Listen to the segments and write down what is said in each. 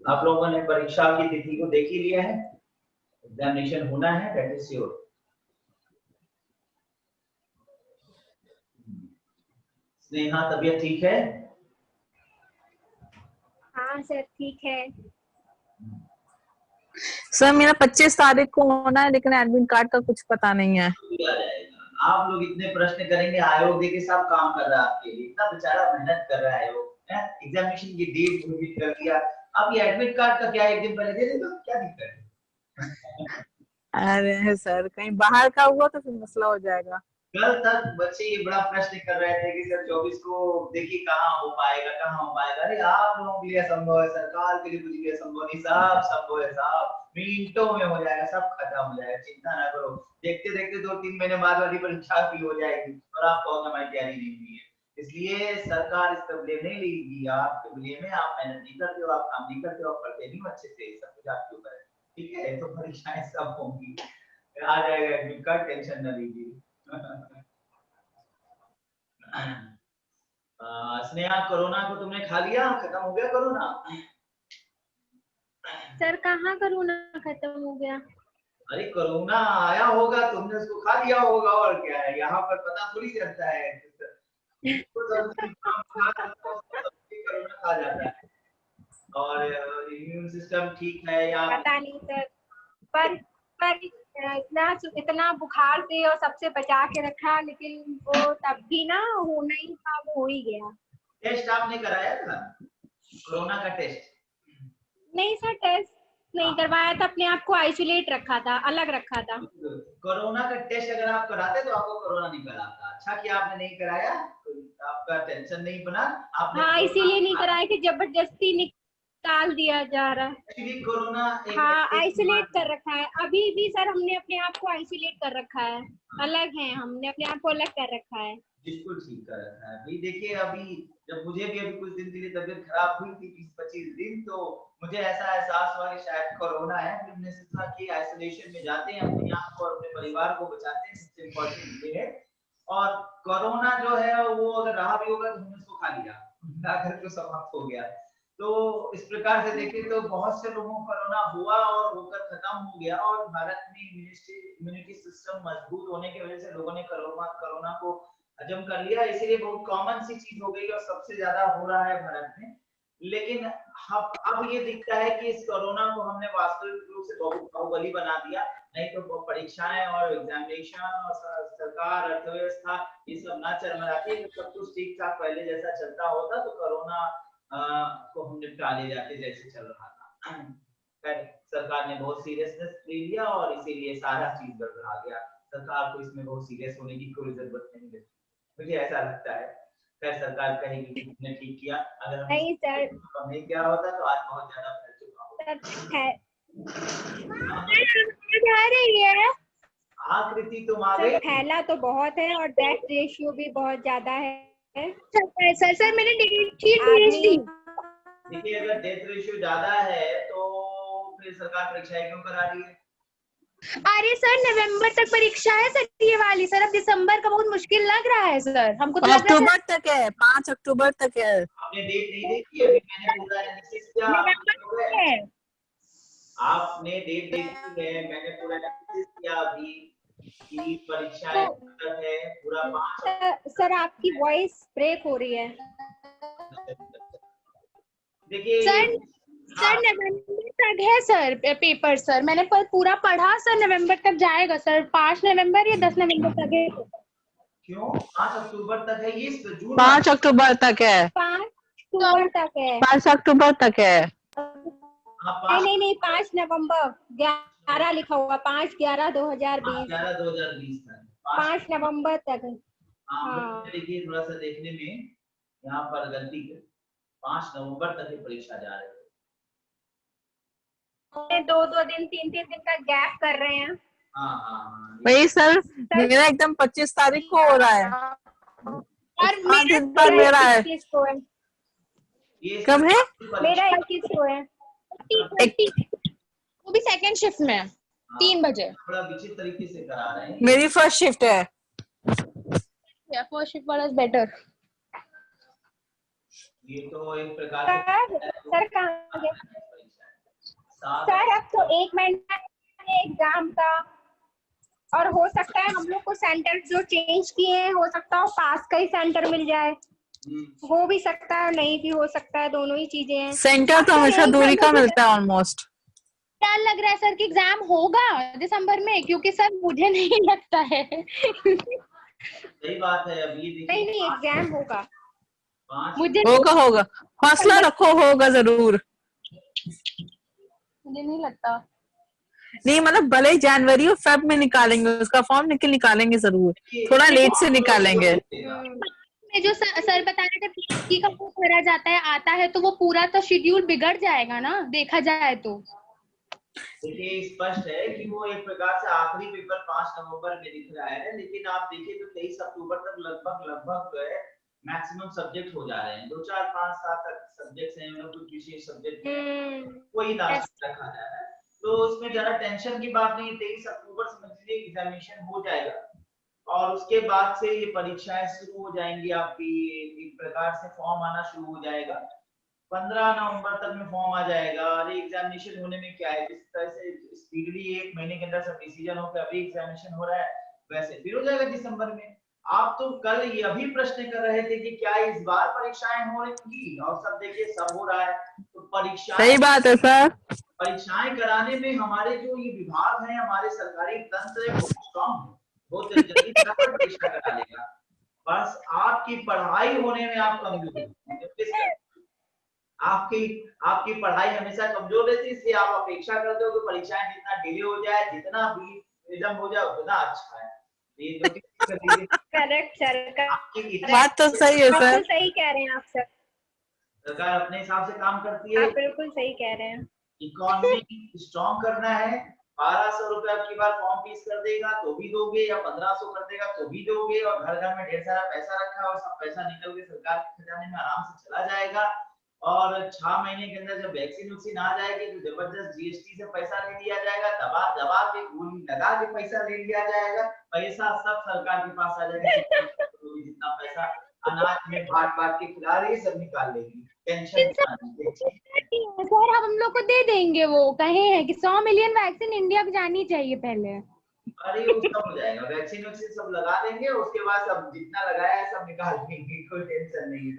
आप लोगों ने परीक्षा की तिथि को देख ही लिया है, एग्जामिनेशन होना है, दैट इज श्योर। स्नेहा तबीयत ठीक है? हाँ सर ठीक है। सर मेरा 25 तारीख को होना है, लेकिन एडमिट कार्ड का कुछ पता नहीं है। आप लोग इतने प्रश्न करेंगे, आयोग देखिए सब काम कर रहा है आपके लिए, इतना बेचारा मेहनत कर रहा है आयोग, एग्जामिनेशन की डेट घोषित कर दिया, अब ये एडमिट कार्ड का क्या एक दिन पहले दे देगा, क्या दिक्कत है? अरे सर कहीं बाहर का हुआ तो फिर मसला हो जाएगा। कल तक बच्चे ये बड़ा प्रश्न कर रहे थे कि सर 24 को देखिए कहाँ हो पाएगा, कहाँ हो पाएगा। अरे आप लोगों के लिए असंभव है, सरकार के लिए कुछ भी असंभव नहीं, सब संभव है साहब, मिनटों में हो जाएगा, सब खत्म हो जाएगा, चिंता ना करो। देखते देखते 2-3 महीने बाद वाली परीक्षा भी हो जाएगी और आप कहोगे हमारी तैयारी नहीं हुई है। इसलिए सरकार इसका ब्लेम नहीं लेगी, आपके ब्लेम है, आप मेहनत नहीं करते हो, आप काम नहीं करते हो, आप पढ़ते नहीं अच्छे से, सब कुछ आपके ऊपर है, ठीक है? तो परीक्षाएं सब होंगी, आ जाएगा एडमिट कार्ड, टेंशन न लीजिए। स्नेहा कोरोना को तुमने खा लिया, खत्म हो गया कोरोना? सर कहाँ कोरोना खत्म हो गया? अरे कोरोना आया होगा, तुमने उसको खा लिया होगा, और क्या है, यहाँ पर पता थोड़ी चलता है। कोरोना खा जाता है और इम्यून सिस्टम ठीक है या पता नहीं सर, पर इतना बुखार से और सबसे बचा के रखा, लेकिन वो तब भी ना होना ही था, वो हो ही गया। टेस्ट आपने कराया था कोरोना का टेस्ट? नहीं सर, टेस्ट नहीं करवाया था, अपने आप को आइसोलेट रखा था, अलग रखा था। कोरोना का टेस्ट अगर आप कराते तो आपको कोरोना नहीं कराता। अच्छा कि आपने नहीं कराया, आपका टेंशन नहीं बना आपने। हाँ इसीलिए नहीं कराया कि जबरदस्ती निकाल दिया जा रहा है। कोरोना हाँ आइसोलेट कर रखा है, अभी भी सर हमने अपने आप को आइसोलेट कर रखा है, अलग है, हमने अपने आप को अलग कर रखा है। बिल्कुल ठीक कर रखा है भाई। देखिए अभी जब मुझे भी अभी कुछ दिन के लिए तबीयत खराब हुई थी 20-25 दिन, तो मुझे ऐसा एहसास हुआ कि शायद कोरोना है। फिर हमने सोचा कि आइसोलेशन में जाते हैं, अपने आप को और अपने परिवार को बचाते हैं, सबसे इम्पोर्टेंट ये है। और कोरोना जो है वो अगर रहा भी होगा तो हमने उसको खा लिया, खाकर के समाप्त हो गया। तो इस प्रकार से देखें तो बहुत से लोगों को कोरोना हुआ और होकर खत्म हो गया, और भारत में इम्यूनिटी सिस्टम मजबूत होने की वजह से लोगों ने कोरोना को हजम कर लिया, इसीलिए बहुत कॉमन सी चीज हो गई और सबसे ज्यादा हो रहा है भारत में। लेकिन अब ये दिखता है कि इस कोरोना को हमने वास्तविक रूप से बहुत बाहुबली बना दिया, नहीं तो परीक्षाएं और एग्जामिनेशन और सरकार, अर्थव्यवस्था, ये सब ना चरमराती, सब कुछ ठीक ठाक पहले जैसा चलता होता तो कोरोना को हम निपटा ले जाते जैसे चल रहा था। सरकार ने बहुत सीरियसनेस ले लिया और इसीलिए सारा चीज गड़बड़ा गया। सरकार को इसमें बहुत सीरियस होने की कोई जरूरत नहीं है, मुझे ऐसा लगता है। खैर सरकार कहेगी कि तुमने ठीक किया, अगर नहीं सर, नहीं किया होता तो आज बहुत ज्यादा फैल चुका होता। आ रही है आकृति तुम आ गई। फैला तो बहुत है और डेथ रेशियो भी बहुत ज्यादा है। सर मैंने डेट शीट भेज दी। देखिए अगर डेथ रेशियो ज्यादा है तो फिर सरकार परीक्षाएं क्यों करा रही है? अरे सर नवंबर तक परीक्षा है सर ये वाली, सर अब दिसंबर का बहुत मुश्किल लग रहा है सर हमको तो। अक्टूबर तक है, 5 अक्टूबर तक है। आपने डेट नहीं देखी अभी? मैंने पूरा एनालिसिस किया। आपने डेट देखी है? मैंने पूरा एनालिसिस किया अभी कि परीक्षाएं तक है पूरा 5। सर आपकी वॉइस ब्रेक हो रही है। देखिए सर नवंबर तक है सर पेपर, सर मैंने पूरा पढ़ा सर, नवंबर तक जाएगा सर, 5 नवंबर या 10 नवंबर तक है। क्यों 5 अक्टूबर तक है? ये जून 5 अक्टूबर तक है। 5 अक्टूबर तक है। 5 अक्टूबर तक है। नहीं 5 नवंबर 11 लिखा हुआ, 5/11/2020। 11/2020 तक 5 नवंबर तक है। हाँ देखिए थोड़ा सा देखने में यहाँ पर गलती है, 5 नवंबर तक की परीक्षा जा रही है। 2-2 दिन 3-3 दिन का गैप कर रहे हैं। हाँ वही सर मेरा एकदम 25 तारीख को हो रहा है और मेरा है। कब है? मेरा 21 को है, वो भी सेकंड शिफ्ट में है, 3 बजे। थोड़ा विचित्र तरीके से करा रहे हैं। मेरी फर्स्ट शिफ्ट है। फर्स्ट शिफ्ट वाला इज बेटर। ये तो एक प्रकार सर कहाँ गए? सर अब तो 1 महीना एग्जाम का, और हो सकता है हम लोग को सेंटर जो चेंज किए हैं, हो सकता है पास का ही सेंटर मिल जाए, हो भी सकता है नहीं भी हो सकता है, दोनों ही चीजें हैं। सेंटर तो हमेशा दूरी का मिलता है ऑलमोस्ट। क्या लग रहा है सर कि एग्जाम होगा दिसंबर में? क्योंकि सर मुझे नहीं लगता है। सही बात है। अभी देखिए नहीं एग्जाम होगा, मुझे होगा हौसला रखो, होगा जरूर। मुझे नहीं लगता। नहीं मतलब भले ही जनवरी और फेब में निकालेंगे, उसका फॉर्म निकालेंगे जरूर, थोड़ा लेट से निकालेंगे। में जो सर बता रहे थे पीएससी का वो भरा जाता है, आता है तो वो पूरा तो शेड्यूल बिगड़ जाएगा ना, देखा जाए तो। देखिए स्पष्ट है कि वो एक प्रकार से आखिरी पेपर 5 नवंबर में दिख रहा है, लेकिन आप देखिए तो 23 अक्टूबर तक लगभग जो है मैक्सिमम सब्जेक्ट हो जा रहे हैं। 2 4 5 7 तक सब्जेक्ट्स हैं, मतलब कुछ विशेष सब्जेक्ट वही लास्ट रखा जा रहा है, तो उसमें ज्यादा टेंशन की बात नहीं। 23 अक्टूबर समझिए एग्जामिनेशन हो जाएगा और उसके बाद से ये परीक्षाएं शुरू हो जाएंगी आपकी, एक प्रकार से फॉर्म आना शुरू हो जाएगा। 15 नवंबर तक में फॉर्म आ जाएगा। और एग्जामिनेशन होने में क्या है, जिस तरह से स्पीडली 1 महीने के अंदर सब डिसीजन हो, अभी एग्जामिनेशन हो रहा है, वैसे फिर हो जाएगा दिसंबर में। आप तो कल ये भी प्रश्न कर रहे थे कि क्या इस बार परीक्षाएं होंगी, और सब देखिए सब हो रहा है। तो परीक्षाएं, सही बात है सर। परीक्षाएं कराने में हमारे जो ये विभाग है, हमारे सरकारी तंत्र है, बहुत स्ट्रांग है, बहुत जल्दी परीक्षा करा लेगा। बस आपकी पढ़ाई होने में आप कमजोर हैं। आपकी पढ़ाई हमेशा कमजोर रहती है, इसलिए आप अपेक्षा करते हो कि परीक्षाएं जितना डिले हो जाए, जितना विलंब हो जाए, उतना अच्छा है। ये नोटिस कर लीजिए। करेक्ट सर, बात तो सही है सर, बिल्कुल सही कह रहे हैं आप सर। सरकार अपने हिसाब से काम करती है, आप बिल्कुल सही कह रहे हैं। इकोनॉमी स्ट्रॉन्ग करना है। 1200 रुपए की बार फॉर्म फीस कर देगा तो भी दोगे, या 1500 कर देगा तो भी दोगे, और घर घर में ढेर सारा पैसा रखा है और सब पैसा निकल के सरकार के खजाने में आराम से चला जाएगा। और 6 महीने के अंदर जब वैक्सीन आ जाएगी तो जबरदस्त जीएसटी से पैसा ले लिया जाएगा, दबा दबा के गोली लगा के पैसा ले लिया जाएगा, पैसा सब सरकार के पास आ जाएगा। जितना पैसा अनाज में बांट बांट के खिला रही है, सब निकाल लेगी, टेंशन सर हम लोग को दे देंगे, वो कहे हैं कि 100 मिलियन वैक्सीन इंडिया को जानी चाहिए पहले। अरे वो सब हो जाएगा, वैक्सीन सब लगा देंगे, उसके बाद सब जितना लगाया है सब निकाल देंगे, कोई टेंशन नहीं है।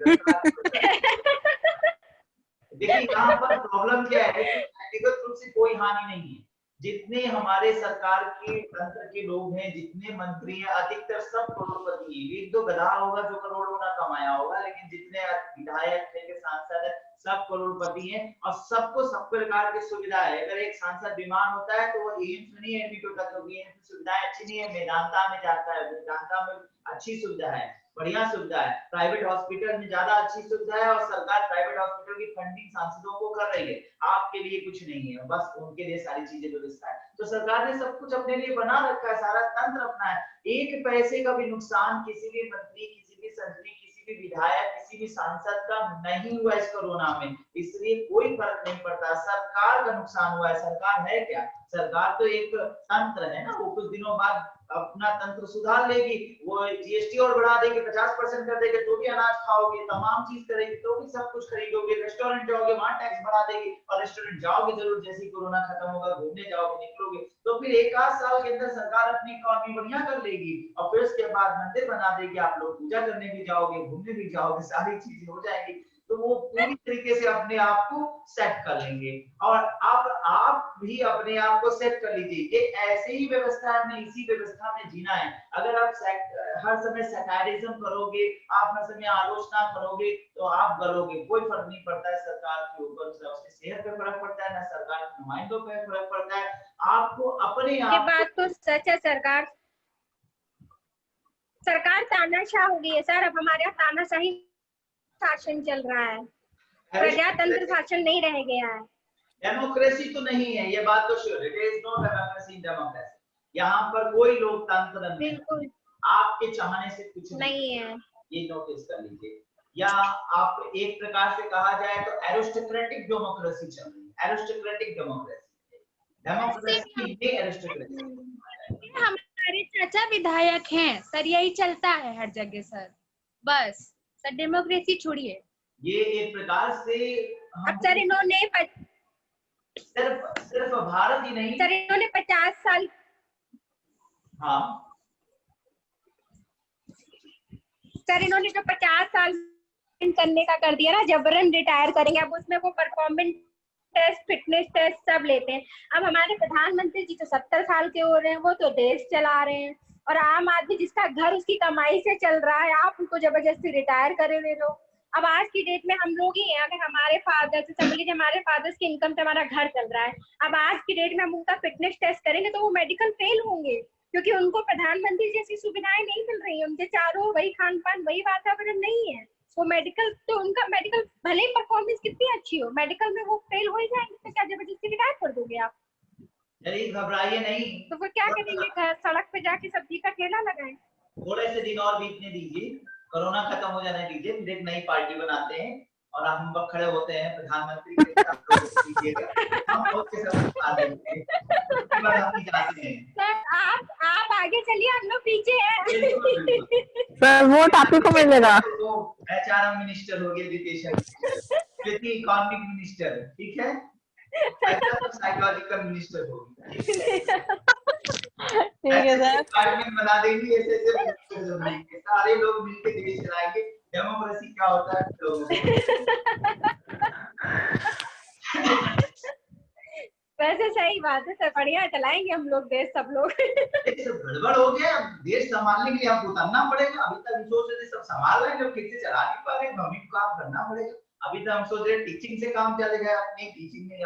देखिए यहाँ पर प्रॉब्लम क्या है कि व्यक्तिगत रूप से कोई हानि नहीं है। जितने हमारे सरकार के तंत्र के लोग हैं, जितने मंत्री हैं, अधिकतर सब करोड़पति हैं। एक दो गधा होगा जो करोड़ों ना कमाया होगा, लेकिन जितने विधायक थे, सांसद है, सब करोड़पति हैं और सबको सब प्रकार की सुविधा है। अगर एक सांसद बीमार होता है तो वो एम्स में नहीं एडमिट होता, क्योंकि एम्स में सुविधाएं अच्छी नहीं है, मेदांता में जाता है, मेदांता में अच्छी सुविधा है, बढ़िया सुविधा है। प्राइवेट हॉस्पिटल में ज्यादा अच्छी सुविधा है, और सरकार प्राइवेट हॉस्पिटल की फंडिंग सांसदों को कर रही है, आपके लिए कुछ नहीं है, बस उनके लिए सारी चीजें व्यवस्था है। तो सरकार ने सब कुछ अपने लिए बना रखा है, सारा तंत्र अपना है। एक पैसे का भी नुकसान किसी भी मंत्री, किसी भी संतरी, किसी भी विधायक, किसी भी सांसद का नहीं हुआ इस कोरोना में, इसलिए कोई फर्क नहीं पड़ता। सरकार का नुकसान हुआ है। सरकार है क्या? सरकार तो एक तंत्र है ना, वो कुछ दिनों बाद अपना तंत्र सुधार लेगी, वो जीएसटी और बढ़ा देगी, 50% कर देगी तो भी अनाज खाओगे, तमाम चीज करेगी तो भी सब कुछ खरीदोगे, रेस्टोरेंट जाओगे वहां टैक्स बढ़ा देगी, और रेस्टोरेंट जाओगे जरूर, जैसे कोरोना खत्म होगा, घूमने जाओगे, निकलोगे, तो फिर 1 आध साल के अंदर सरकार अपनी इकोनॉमी बढ़िया कर लेगी, और फिर उसके बाद मंदिर बना देगी, आप लोग पूजा करने भी जाओगे, घूमने भी जाओगे, सारी चीजें हो जाएंगी, तो वो पूरी तरीके से अपने आप को सेट कर लेंगे। और अब आप भी अपने आप को सेट कर लीजिए, ये ऐसे ही व्यवस्था है, हमें इसी व्यवस्था में जीना है। अगर आप हर समय सैटारिज्म करोगे, आप हर समय आलोचना करोगे, तो आप गलोगे, कोई फर्क नहीं पड़ता है सरकार के ऊपर, उसकी सेहत पे फर्क पड़ता है, ना सरकार के नुमाइंदों पे फर्क पड़ता है। आपको अपने आप, ये बात तो सच है। सरकार तानाशाह हो गई है सर, अब हमारे यहाँ तानाशाही शासन चल रहा है, प्रजातंत्र शासन नहीं रह गया है। डेमोक्रेसी तो नहीं है, ये बात तो श्योर है, there is no democracy in democracy. यहाँ पर कोई लोकतंत्र नहीं, बिल्कुल आपके चाहने से कुछ नहीं है, ये नोटिस कर लीजिए। या आप एक प्रकार से कहा जाए तो एरिस्टोक्रेटिक डेमोक्रेसी चल रही है, एरिस्टोक्रेटिक डेमोक्रेसी, डेमोक्रेसी ये एरिस्टोक्रेसी। हमारे चाचा विधायक हैं सर, यही चलता है हर जगह सर, बस सर डेमोक्रेसी छोड़िए। ये एक प्रकार से अब सर इन्होंने सिर्फ भारत ही नहीं, सर इन्होंने 50 साल, हाँ सर इन्होंने जो 50 साल करने का कर दिया ना, जबरन रिटायर करेंगे। अब उसमें वो परफॉर्मेंस टेस्ट, फिटनेस टेस्ट सब लेते हैं। अब हमारे प्रधानमंत्री जी तो 70 साल के हो रहे हैं, वो तो देश चला रहे हैं, और आम आदमी जिसका घर उसकी कमाई से चल रहा है, आप उनको जबरदस्ती रिटायर करे ले लो। अब आज की डेट में हम लोग ही हैं, अगर हमारे फादर से समझ लीजिए, हमारे फादर्स की इनकम से हमारा घर चल रहा है, अब आज की डेट में हम उनका फिटनेस टेस्ट करेंगे तो वो मेडिकल फेल होंगे, क्योंकि उनको प्रधानमंत्री जैसी सुविधाएं नहीं मिल रही है, उनके चारों वही खान पान, वही वातावरण नहीं है। वो मेडिकल तो उनका मेडिकल भले ही परफॉर्मेंस कितनी अच्छी हो, मेडिकल में वो फेल हो ही जाएंगे, तो क्या जबरदस्ती रिटायर कर दोगे आप? चलिए घबराइए नहीं, तो वो क्या करेंगे, घर सड़क पे जाके सब्जी का ठेला लगाएं? थोड़े से दिन और बीतने दीजिए, कोरोना खत्म हो जाने दीजिए, फिर एक नई पार्टी बनाते हैं और हम लोग खड़े होते हैं प्रधानमंत्री के साथ, हम लोग के साथ आ देंगे, उसके बाद हम ही जाते हैं। सर आप आगे चलिए, हम लोग पीछे हैं। सर वो टॉपिक को मिलेगा। तो एचआरएम मिनिस्टर हो गया जितेश, इकोनॉमिक मिनिस्टर, ठीक है, साइकोलॉजिकल मिनिस्टर होगी, ठीक है सर। डिपार्टमेंट बना देंगे, ऐसे ऐसे सारे लोग मिलके देश चलाएंगे। डेमोक्रेसी क्या होता है लोगों वैसे सही बात है सर, बढ़िया चलाएंगे हम लोग देश, सब लोग। सब गड़बड़ हो गया, देश संभालने के लिए हमको उतरना पड़ेगा। अभी तक हम सोच रहे थे सब संभाल रहे हैं, ठीक से चला नहीं पा रहे, हमें काम करना पड़ेगा। अभी तक हम सोच रहे टीचिंग से काम चलेगा, अपनी टीचिंग में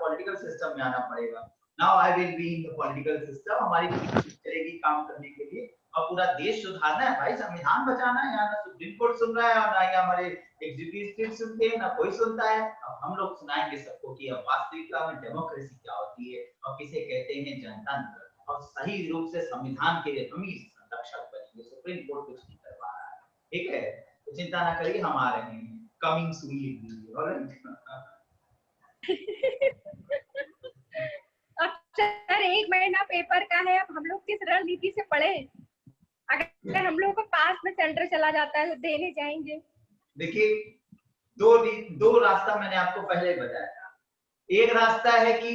पॉलिटिकल सिस्टम में आना पड़ेगा। Now I will be in the political system, हमारी चलेगी काम करने के लिए, और पूरा देश सुधारना है भाई, संविधान बचाना है। यहाँ ना सुप्रीम कोर्ट सुन रहा है और ना ही हमारे एग्जीक्यूटिव सुनते हैं, ना कोई सुनता है। अब हम लोग सुनाएंगे सबको कि अब वास्तविकता में डेमोक्रेसी क्या होती है और किसे कहते हैं जनतंत्र, और सही रूप से संविधान के हम ही संरक्षक बनेंगे। सुप्रीम कोर्ट कुछ नहीं कर पा रहा है, ठीक है, तो चिंता ना करिए, हम आ रहे हैं, कमिंग सून। अब सर 1 महीना पेपर का है, अब हम लोग किस रणनीति से पढ़े? अगर हम लोग को पास में सेंटर चला जाता है तो देने जाएंगे। देखिए, दो रास्ता मैंने आपको पहले बताया था। एक रास्ता है कि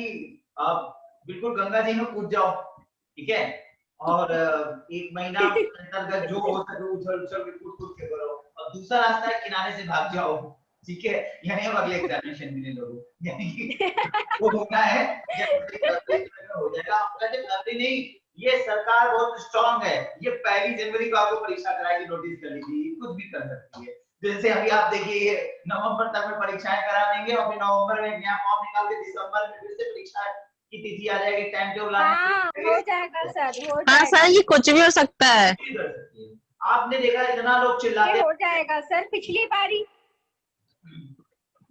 आप बिल्कुल गंगा जी में कूद जाओ, ठीक है, और 1 महीना अंतर्गत जो हो सके उछल उछल के कूद के करो, और दूसरा रास्ता है किनारे से भाग जाओ, ठीक है, यानी अब अगले एग्जामिनेशन मिले लोगों, यानी वो होना है हो जाएगा। आपका जब नहीं, ये सरकार बहुत स्ट्रांग है, ये 1 जनवरी को आपको परीक्षा कराएगी, नोटिस कर लीजिए, कुछ भी कर सकती है। जैसे अभी आप देखिए नवंबर तक में परीक्षाएं करा देंगे और फिर नवंबर में नया फॉर्म निकाल के दिसंबर में फिर से परीक्षा की तिथि आ जाएगी, टाइम टेबल हो जाएगा सर, हो जाएगा। हाँ सर, ये कुछ भी हो सकता है। आपने देखा इतना लोग चिल्लाते, हो जाएगा सर, पिछली बारी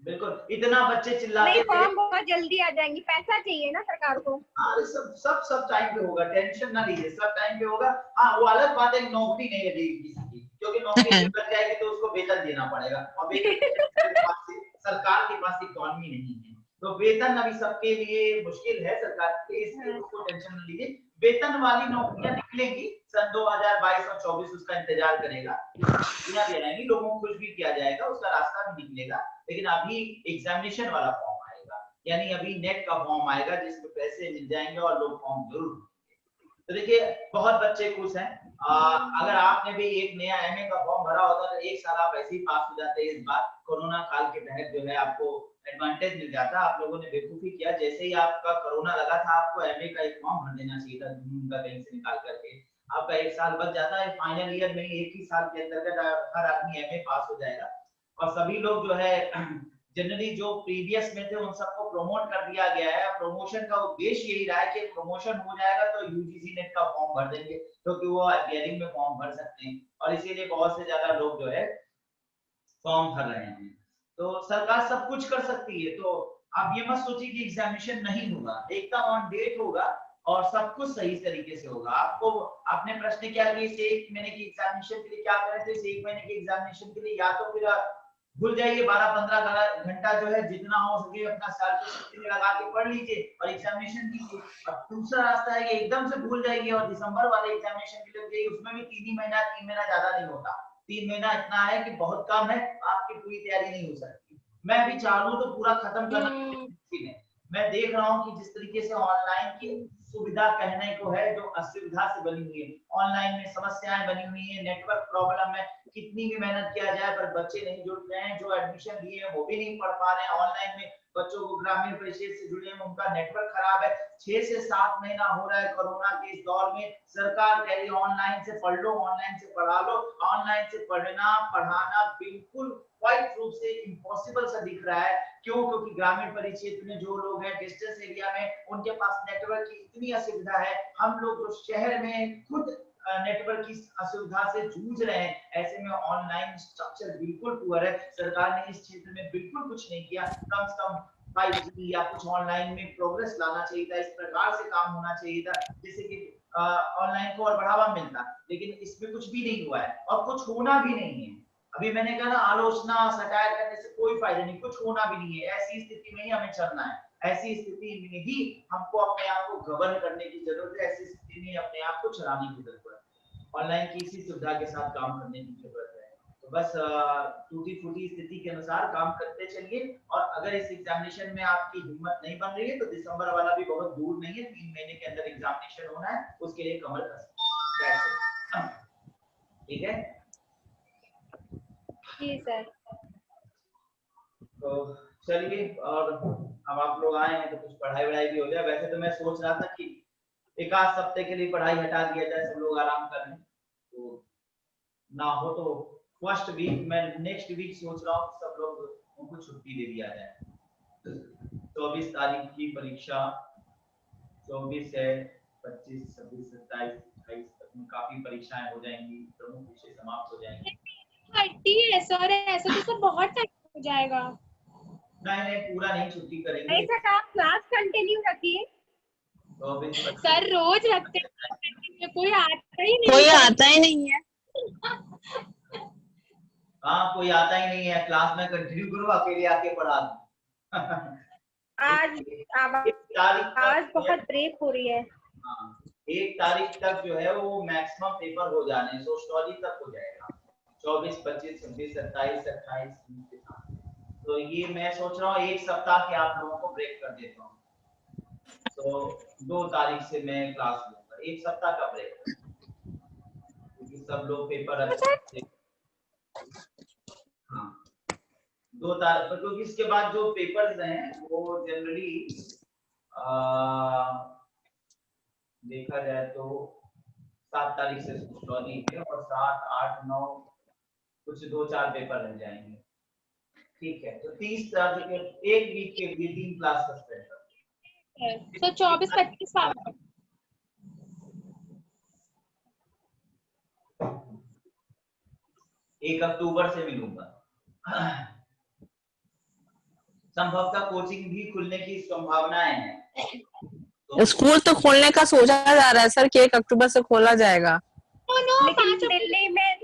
बिल्कुल इतना बच्चे चिल्लाते नहीं, फॉर्म बहुत जल्दी आ जाएंगे, पैसा चाहिए ना सरकार को। हाँ, सब टाइम पे होगा, टेंशन ना लीजिए, सब टाइम पे होगा। हाँ, वो अलग बात है, नौकरी नहीं लगेगी किसी की, क्योंकि नौकरी लग जाएगी तो उसको वेतन देना पड़ेगा, और सरकार के पास इकोनॉमी नहीं है, तो वेतन अभी सबके लिए मुश्किल है सरकार के, इसलिए उसको टेंशन न लीजिए। वेतन वाली नौकरियां निकलेंगी सन 2022 और 24, उसका इंतजार करेगा, भी आएंगी, लोगों को खुश भी किया जाएगा, उसका रास्ता भी निकलेगा। लेकिन अभी एग्जामिनेशन वाला फॉर्म आएगा, यानी अभी नेट का फॉर्म आएगा जिसमें पैसे मिल जाएंगे और लोग फॉर्म जरूर भरेंगे। तो देखिए बहुत बच्चे खुश हैं। अगर आपने भी एक नया एमए का फॉर्म भरा होता तो 1 साल आप ऐसे ही पास हो जाते। इस बार कोरोना काल के तहत जो है आपको एडवांटेज मिल जाता। आप लोगों ने बेवकूफी किया, जैसे ही आपका कोरोना लगा था आपको एमए का एक फॉर्म भर देना चाहिए था, कहीं से निकाल करके, आपका 1 साल बच जाता है। फाइनल ईयर में 1 ही साल के अंतर्गत हर आदमी एमए पास हो जाएगा, और सभी लोग जो है जनरली जो प्रीवियस में थे उन सबको प्रमोट कर दिया गया है। प्रमोशन का उद्देश्य यही रहा है कि प्रमोशन हो जाएगा तो यूजीसी नेट का फॉर्म भर देंगे, क्योंकि वो अपियरिंग में फॉर्म भर सकते हैं, और इसीलिए बहुत से ज्यादा लोग जो है फॉर्म भर रहे हैं। तो सरकार सब कुछ कर सकती है, तो आप ये मत सोचिए कि एग्जामिनेशन नहीं होगा, एकदम ऑन डेट होगा और सब कुछ सही तरीके से होगा। आपको आपने प्रश्न क्या किया, इस 1 महीने की एग्जामिनेशन के लिए क्या करें, तो इस 1 महीने की एग्जामिनेशन के लिए या तो फिर भूल जाइए, 12-15 घंटा जो है जितना हो सके अपना सेल्फ लगा के पढ़ लीजिए और एग्जामिनेशन दीजिए। और दूसरा रास्ता है कि एकदम से भूल जाइए और दिसंबर वाले एग्जामिनेशन के लिए जाइए, उसमें भी 3 महीना ज्यादा नहीं होता, 3 महीना इतना है कि बहुत कम है, आपकी पूरी तैयारी नहीं हो सकती। मैं भी चाहूँ तो पूरा खत्म करना मुमकिन है। मैं देख रहा हूँ कि जिस तरीके से ऑनलाइन की सुविधा कहने को है जो असुविधा से बनी हुई है, ऑनलाइन में समस्याएं बनी हुई है, नेटवर्क प्रॉब्लम है, कितनी भी मेहनत किया जाए पर बच्चे नहीं जुड़ रहे हैं, जो एडमिशन लिए हैं वो भी नहीं पढ़ पा रहे हैं ऑनलाइन में, बच्चों को ग्रामीण परिक्षेत्र से जुड़े हैं उनका नेटवर्क खराब है। 6 से 7 महीना हो रहा है कोरोना के इस दौर में, सरकार कह रही है ऑनलाइन से पढ़ लो, ऑनलाइन से पढ़ा लो। ऑनलाइन से पढ़ना पढ़ाना बिल्कुल क्वाइट रूप से इम्पॉसिबल सा दिख रहा है। क्यों? क्योंकि ग्रामीण परिक्षेत्र में जो लोग हैं डिस्टेंस एरिया में, उनके पास नेटवर्क की इतनी असुविधा है। हम लोग जो शहर में खुद नेटवर्क की असुविधा से जूझ रहे हैं, ऐसे में ऑनलाइन स्ट्रक्चर बिल्कुल पुअर है। सरकार ने इस क्षेत्र में बिल्कुल कुछ नहीं किया। कम से कम 5G या कुछ ऑनलाइन में प्रोग्रेस लाना चाहिए था, इस प्रकार से काम होना चाहिए था जिससे कि ऑनलाइन को और बढ़ावा मिलता, लेकिन इसमें कुछ भी नहीं हुआ है और कुछ होना भी नहीं है। अभी मैंने कहा ना, आलोचना सटायर करने से कोई फायदा नहीं, कुछ होना भी नहीं है। ऐसी स्थिति में ही हमें चलना है, ऐसी स्थिति में ही हमको अपने आप को गवर्न करने की जरूरत है, ऐसी स्थिति में अपने आप को चलाने की जरूरत है, ऑनलाइन की इसी सुविधा के साथ काम करने की जरूरत है। तो बस टूटी फूटी स्थिति के अनुसार काम करते चलिए, और अगर इस एग्जामिनेशन में आपकी हिम्मत नहीं बन रही है तो दिसंबर वाला भी बहुत दूर नहीं है, 3 महीने के अंदर एग्जामिनेशन होना है, उसके लिए कमर कस, ठीक है जी सर। तो चलिए, और अब आप लोग आए हैं तो कुछ पढ़ाई वढ़ाई भी हो जाए। वैसे तो मैं सोच रहा था कि एक आध हफ्ते के लिए पढ़ाई हटा दिया जाए, सब लोग आराम कर लें, तो ना हो तो फर्स्ट वीक मैं नेक्स्ट वीक सोच रहा हूँ सब लोग उनको छुट्टी दे दिया जाए। 24 तारीख की परीक्षा, 24 है, 25, 26, 27, 28 तक में काफी परीक्षाएं हो जाएंगी, प्रमुख विषय समाप्त हो जाएंगे। है सर, ऐसा तो सर बहुत टाइम हो जाएगा। नहीं नहीं, पूरा नहीं छुट्टी करेंगे। नहीं सर, आप क्लास कंटिन्यू रखिए। सर रोज रखते हैं, कोई आता ही नहीं, कोई आता ही नहीं है। हाँ, कोई आता ही नहीं है, क्लास में कंटिन्यू करो, अकेले आके पढ़ा दो। आज बहुत ब्रेक हो रही है। हाँ, 1 तारीख तक जो है वो मैक्सिमम पेपर हो जाने, सोशियोलॉजी तक हो जाएगा, 24, 25, 26, 27, 28 के साथ। तो ये मैं सोच रहा हूँ 1 सप्ताह के आप लोगों को ब्रेक कर देता हूँ, तो 2 तारीख से मैं क्लास लूंगा, 1 सप्ताह का ब्रेक, क्योंकि सब लोग पेपर हाँ 2 तारीख, क्योंकि इसके बाद जो पेपर्स हैं वो जनरली देखा जाए तो 7 तारीख से सोशियोलॉजी है, और 7, 8, 9 कुछ 2-4 पेपर रह जाएंगे, ठीक है। तो 30 तारीख के एक वीक के लिए 3 क्लास सस्पेंड करते हैं, तो 24, 25 1 अक्टूबर से मिलूंगा। संभवतः कोचिंग भी खुलने की संभावनाएं हैं। तो स्कूल तो खोलने का सोचा जा रहा है सर कि 1 अक्टूबर से खोला जाएगा। लेकिन दिल्ली में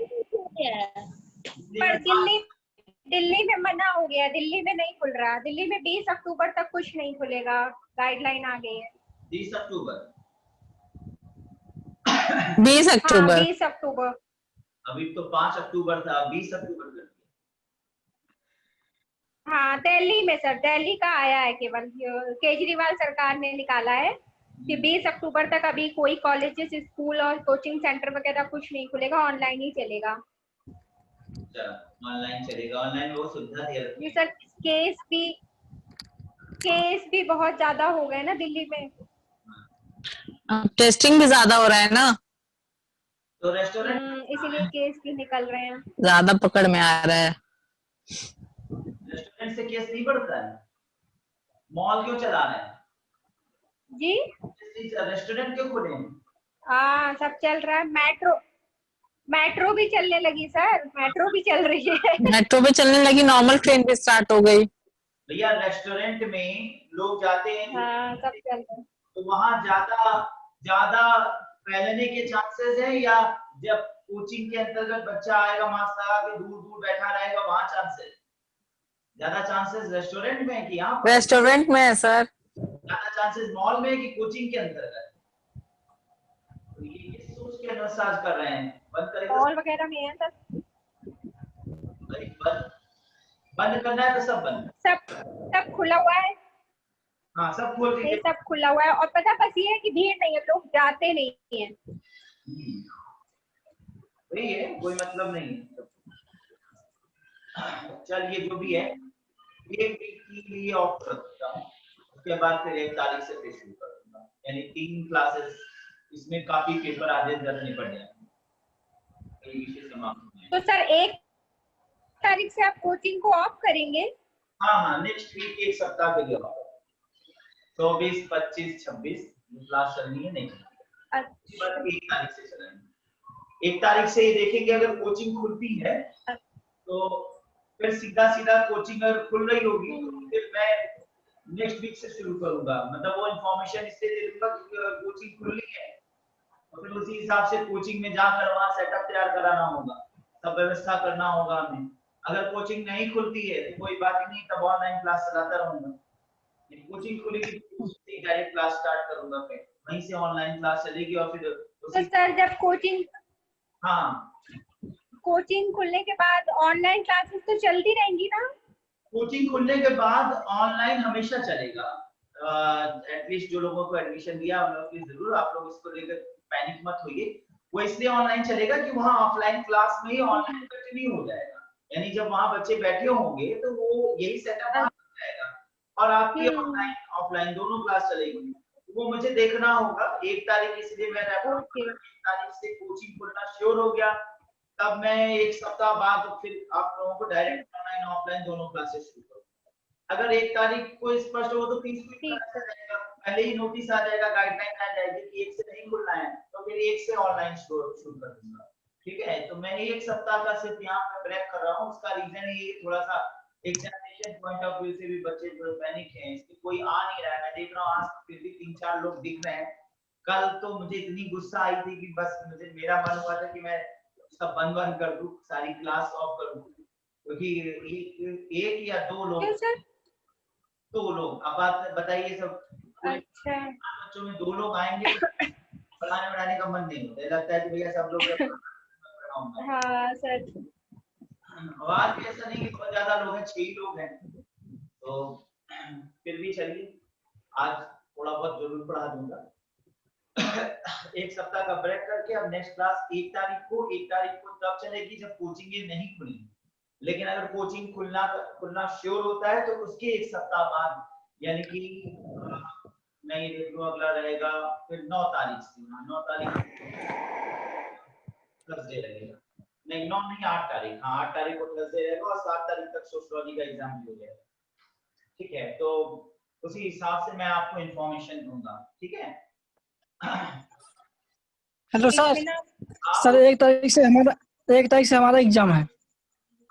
दिल्ली में मना हो गया, दिल्ली में नहीं खुल रहा, दिल्ली में 20 अक्टूबर तक कुछ नहीं खुलेगा, गाइडलाइन आ गई है। 20 अक्टूबर 20 अक्टूबर हाँ, 20 अक्टूबर। अभी तो 5 अक्टूबर था, 20 अक्टूबर कर दिया। हाँ, दिल्ली में सर, दिल्ली का आया है, केवल केजरीवाल सरकार ने निकाला है कि 20 अक्टूबर तक अभी कोई कॉलेजेस, स्कूल और कोचिंग सेंटर वगैरह कुछ नहीं खुलेगा, ऑनलाइन ही चलेगा। ऑनलाइन चलेगा, ऑनलाइन वो सुविधा दे रखी है। सर केस भी बहुत ज्यादा हो गए ना दिल्ली में, टेस्टिंग भी ज्यादा हो रहा है ना, तो रेस्टोरेंट इसीलिए केस भी निकल रहे हैं, ज्यादा पकड़ में आ रहा है। रेस्टोरेंट से केस नहीं बढ़ता है, मॉल क्यों चला रहे हैं जी, रेस्टोरेंट क्यों खोले हैं? हाँ सब चल रहा है। मेट्रो भी चलने लगी सर, मेट्रो भी चल रही है। मेट्रो भी चलने लगी, नॉर्मल ट्रेन भी स्टार्ट हो गई। भैया रेस्टोरेंट में लोग जाते हैं, हाँ सब चल रहा है। तो वहाँ ज्यादा फैलने के चांसेस है, या जब कोचिंग के अंतर्गत बच्चा आएगा मास्क लगा के दूर दूर बैठा रहेगा वहां चांसेस, ज्यादा चांसेस रेस्टोरेंट में है कि यहाँ रेस्टोरेंट में है सर, ज्यादा चांसेस मॉल में है कि कोचिंग के अंतर्गत? तो ये सोच के अनुसार कर रहे हैं, बंद करेगा मॉल वगैरह में है सर। भाई बंद बंद करना है तो सब बंद, सब खुला हुआ है, हाँ सब खोल नहीं दीजिए। सब खुला हुआ है। और पता बस ये है कि भीड़ नहीं है, लोग जाते नहीं है। वही है, कोई मतलब नहीं है। चलिए जो भी है, एक वीक के लिए ऑफ कर देता हूँ, उसके बाद फिर 1 तारीख से फिर शुरू कर दूंगा, यानी 3 क्लासेस, इसमें काफी पेपर आधे करने पड़ जाएंगे, कई विषय समाप्त हो जाएंगे। तो सर 1 तारीख से आप कोचिंग को ऑफ करेंगे? हाँ हाँ, नेक्स्ट वीक 1 सप्ताह के लिए ऑफ, 24, 25, 26 क्लास चलनी है, नहीं अच्छा। 1 तारीख से चलेंगे। 1 तारीख से ही देखेंगे, अगर कोचिंग खुलती है तो फिर सीधा सीधा कोचिंग अगर खुल रही होगी तो फिर मैं नेक्स्ट वीक से शुरू करूंगा, मतलब वो इन्फॉर्मेशन इसलिए दे दूंगा क्योंकि अगर कोचिंग खुली है तो फिर उसी हिसाब से कोचिंग में जाकर वहां सेटअप तैयार कराना होगा, सब व्यवस्था करना होगा हमें। अगर कोचिंग नहीं खुलती है तो कोई बात ही नहीं, तब ऑनलाइन क्लास चलाता रहूंगा। कोचिंग खुलेगी तो उससे डायरेक्ट क्लास स्टार्ट करूंगा, फिर वहीं से ऑनलाइन क्लास चलेगी और फिर तो सर जब हाँ कोचिंग खुलने के बाद ऑनलाइन क्लासेस तो चलती रहेंगी ना? कोचिंग खुलने के बाद ऑनलाइन हमेशा चलेगा, एटलीस्ट जो लोगों को एडमिशन दिया उन लोगों के लिए जरूर, आप लोग इसको लेकर पैनिक मत होइए। वो इसलिए ऑनलाइन चलेगा कि वहाँ ऑफलाइन क्लास में ही ऑनलाइन कंटिन्यू हो जाएगा, यानी जब वहाँ बच्चे बैठे होंगे तो वो यही सेटअप वहाँ हो जाएगा और आपकी ऑनलाइन ऑफलाइन दोनों क्लास चलेगी। वो मुझे देखना होगा 1 तारीख, इसलिए मैं 1 तारीख से कोचिंग खुलना श्योर हो गया, तब मैं 1 सप्ताह बाद फिर आप लोगों को डायरेक्ट ऑनलाइन ऑफलाइन दोनों क्लासेस शुरू करूंगा। अगर 1 तारीख को स्पष्ट हो तो फीस जाएगा, पहले ही नोटिस आ जाएगा, गाइडलाइन आ जाएगी कि 1 से नहीं खुलना है, तो फिर 1 से ऑनलाइन शुरू कर दूंगा। ठीक है, तो मैं 1 सप्ताह का सिर्फ यहाँ पे ब्रेक कर रहा हूँ, उसका रीजन ये थोड़ा सा एग्जामिनेशन पॉइंट ऑफ व्यू से भी बच्चे थोड़े पैनिक हैं, इसलिए कोई आ नहीं रहा है। मैं देख रहा हूँ आज फिर भी 3-4 लोग दिख रहे हैं। कल तो मुझे इतनी गुस्सा आई थी कि बस मेरा मन हुआ था कि मैं सब बंद कर दूं, सारी क्लास ऑफ कर दूं, क्योंकि एक या दो लोग अब बात बताइए सब। अच्छा, बच्चों में 2 लोग आएंगे तो पढ़ाने बढ़ाने का मन नहीं होता, लगता है कि भैया सब लोग हाँ सर। आज भी ऐसा नहीं कि बहुत ज्यादा लोग हैं, 6 ही लोग हैं, तो फिर भी चलिए आज थोड़ा बहुत जरूर पढ़ा दूंगा। 1 सप्ताह का ब्रेक करके अब नेक्स्ट क्लास 1 तारीख को तब चलेगी जब कोचिंग ये नहीं खुलेगी, लेकिन अगर कोचिंग खुलना श्योर होता है तो उसके 1 सप्ताह बाद, यानी कि मैं ये देख लूं अगला रहेगा फिर 9 तारीख से, 9 तारीख थर्सडे रहेगा, नहीं 9 नहीं 8 तारीख, हाँ 8 तारीख को थर्सडे रहेगा और 7 तारीख तक सोशियोलॉजी का एग्जाम भी हो जाएगा। ठीक है, तो उसी हिसाब से मैं आपको इन्फॉर्मेशन दूंगा। ठीक है। हेलो सर 1 तारीख से हमारा एग्जाम है।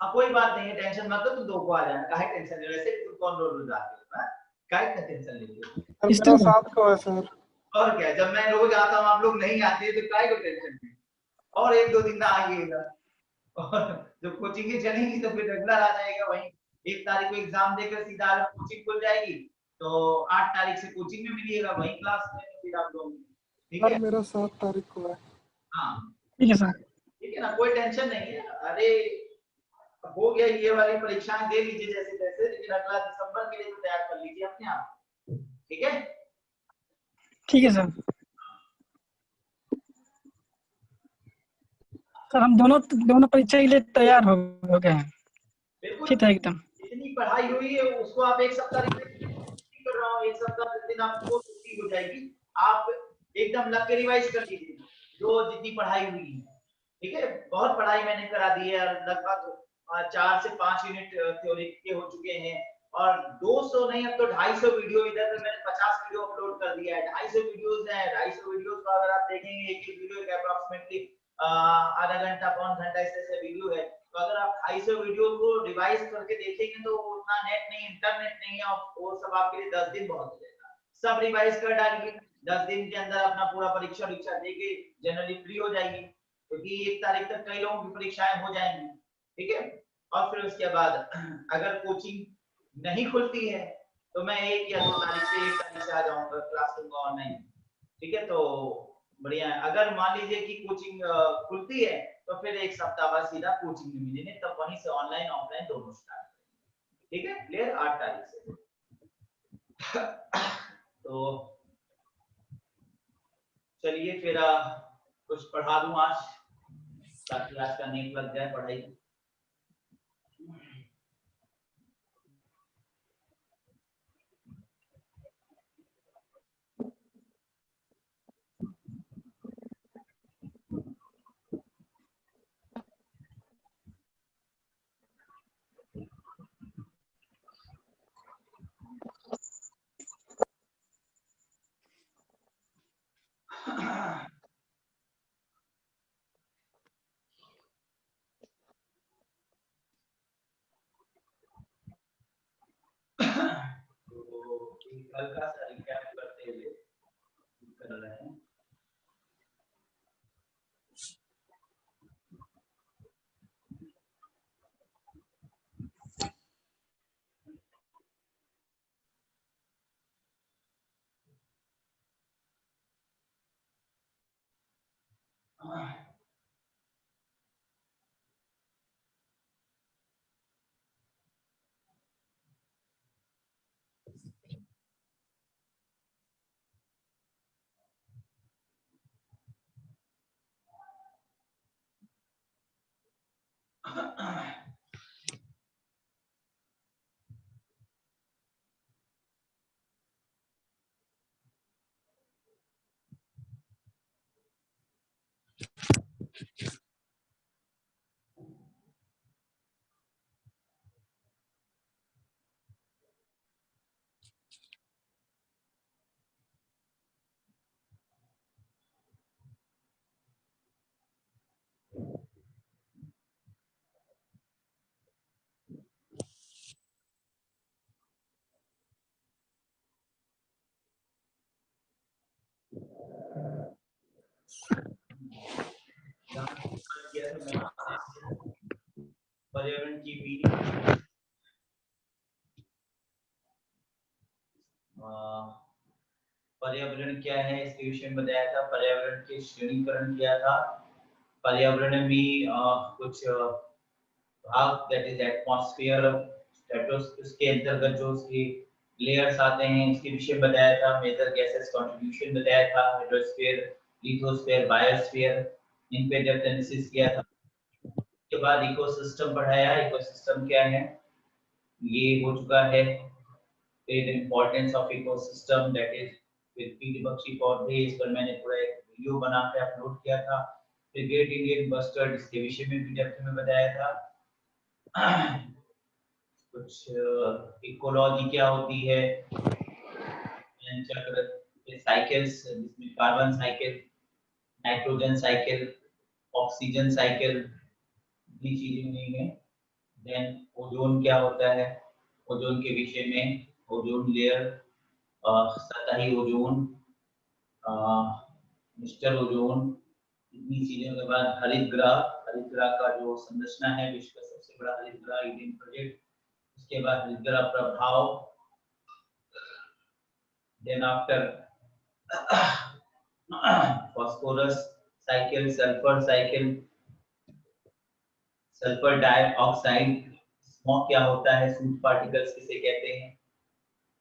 हाँ कोई बात नहीं है, टेंशन मत लो, तुम 2 को आ जाना, काहे टेंशन ले, वैसे तुम कौन रोज आते हो, काहे का टेंशन लेते हो? मेरा 7 को है सर। और क्या, जब मैं रोज आता हूँ आप लोग नहीं आते तो काहे को टेंशन ले, और 1-2 दिन ना आइएगा, और जब कोचिंग चलेंगी तो फिर रेगुलर आ जाएगा। वही 1 तारीख को एग्जाम देकर सीधा कोचिंग खुल जाएगी तो 8 तारीख से कोचिंग में मिलिएगा, वही क्लास में फिर आप लोग। ठीक है, मेरा 7 तारीख को है। हाँ ठीक है सर। ठीक है ना, कोई टेंशन नहीं है। अरे हो गया, ये वाली परीक्षाएं दे लीजिए जैसे तैसे, लेकिन अगला दिसंबर के लिए तो तैयार कर लीजिए अपने आप। ठीक है, ठीक है सर। सर हम दोनों परीक्षा के लिए तैयार हो गए हैं। ठीक है एकदम। इतनी पढ़ाई हुई है उसको आप 1 सप्ताह कर रहा हूँ, 1 सप्ताह के दिन आपको छुट्टी हो जाएगी, आप एकदम लग के रिवाइज कर लीजिए जो जितनी पढ़ाई हुई है। ठीक है, बहुत पढ़ाई मैंने करा दी है, लगभग 4 से 5 यूनिट थ्योरी के हो चुके हैं, और 200 नहीं अब तो 250 वीडियो, इधर में मैंने 50 वीडियो अपलोड कर दिया है, 250 वीडियोस हैं। 250 वीडियोस का अगर आप देखेंगे एक वीडियो का अप्रोक्सीमेटली आधा घंटा पौन घंटा ऐसे वीडियो है, तो अगर आप 250 वीडियो को रिवाइज करके देखेंगे तो उतना नेट नहीं, इंटरनेट नहीं है, वो सब आपके लिए 10 दिन बहुत हो जाएगा। सब रिवाइज कर डालिए, 10 दिन के अंदर अपना पूरा परीक्षा देके जनरली फ्री हो जाएगी, क्योंकि 1 तारीख तक कई लोगों की परीक्षाएं हो जाएंगी। ठीक है, और फिर उसके बाद अगर कोचिंग नहीं खुलती है तो मैं 1 या 2 तारीख से 1 तारीख से आ जाऊंगा, क्लास लूंगा ऑनलाइन। ठीक है, तो बढ़िया है। अगर मान लीजिए कि कोचिंग खुलती है तो फिर एक सप्ताह बाद सीधा कोचिंग में मिलेंगे, तब वहीं से ऑनलाइन ऑफलाइन दोनों स्टार्ट करेंगे। ठीक है, क्लियर? 8 तारीख से। तो चलिए फिर कुछ पढ़ा दूं आज, ताकि आज का नींद लग जाए पढ़ाई। तो हल्का सा रिकैप करते हुए कर रहे हैं। पर्यावरण की भी पर्यावरण क्या है इसके विषय में बताया था, पर्यावरण के श्रेणीकरण किया था, पर्यावरण में कुछ भाग दैट इज एटमॉस्फेयर, उसके अंतर्गत जो उसके लेयर्स आते हैं इसके विषय में बताया था, मेजर गैसेस कंट्रीब्यूशन बताया था, हाइड्रोस्फीयर, लिथोस्फीयर, बायोस्फीयर, इन पे डेप्थ एनालिसिस किया था। उसके बाद इकोसिस्टम पढ़ाया, इकोसिस्टम क्या है ये हो चुका है, फिर importance of ecosystem that is with कीट पक्षी पौधे, इस पर मैंने पूरा एक वीडियो बना के अपलोड किया था, फिर ग्रेट इंडियन बस्टर्ड इसके विषय में भी डेप्थ में बताया था। कुछ इकोलॉजी क्या होती है, चक्र, साइकिल्स जिसमें carbon cycle, nitrogen cycle, oxygen cycle, ये चीजें नहीं है। देन ओजोन क्या होता है, ओजोन के विषय में, ओजोन लेयर, सतही ओजोन, मिस्टर ओजोन, इतनी चीजों के बाद हरित ग्रह, हरित ग्रह का जो संरचना है, विश्व का सबसे बड़ा हरित ग्रह ईडन प्रोजेक्ट, उसके बाद हरित ग्रह प्रभाव, then after phosphorus cycle, sulphur cycle, sulphur dioxide, smoke क्या होता है, सूट पार्टिकल्स किसे कहते हैं,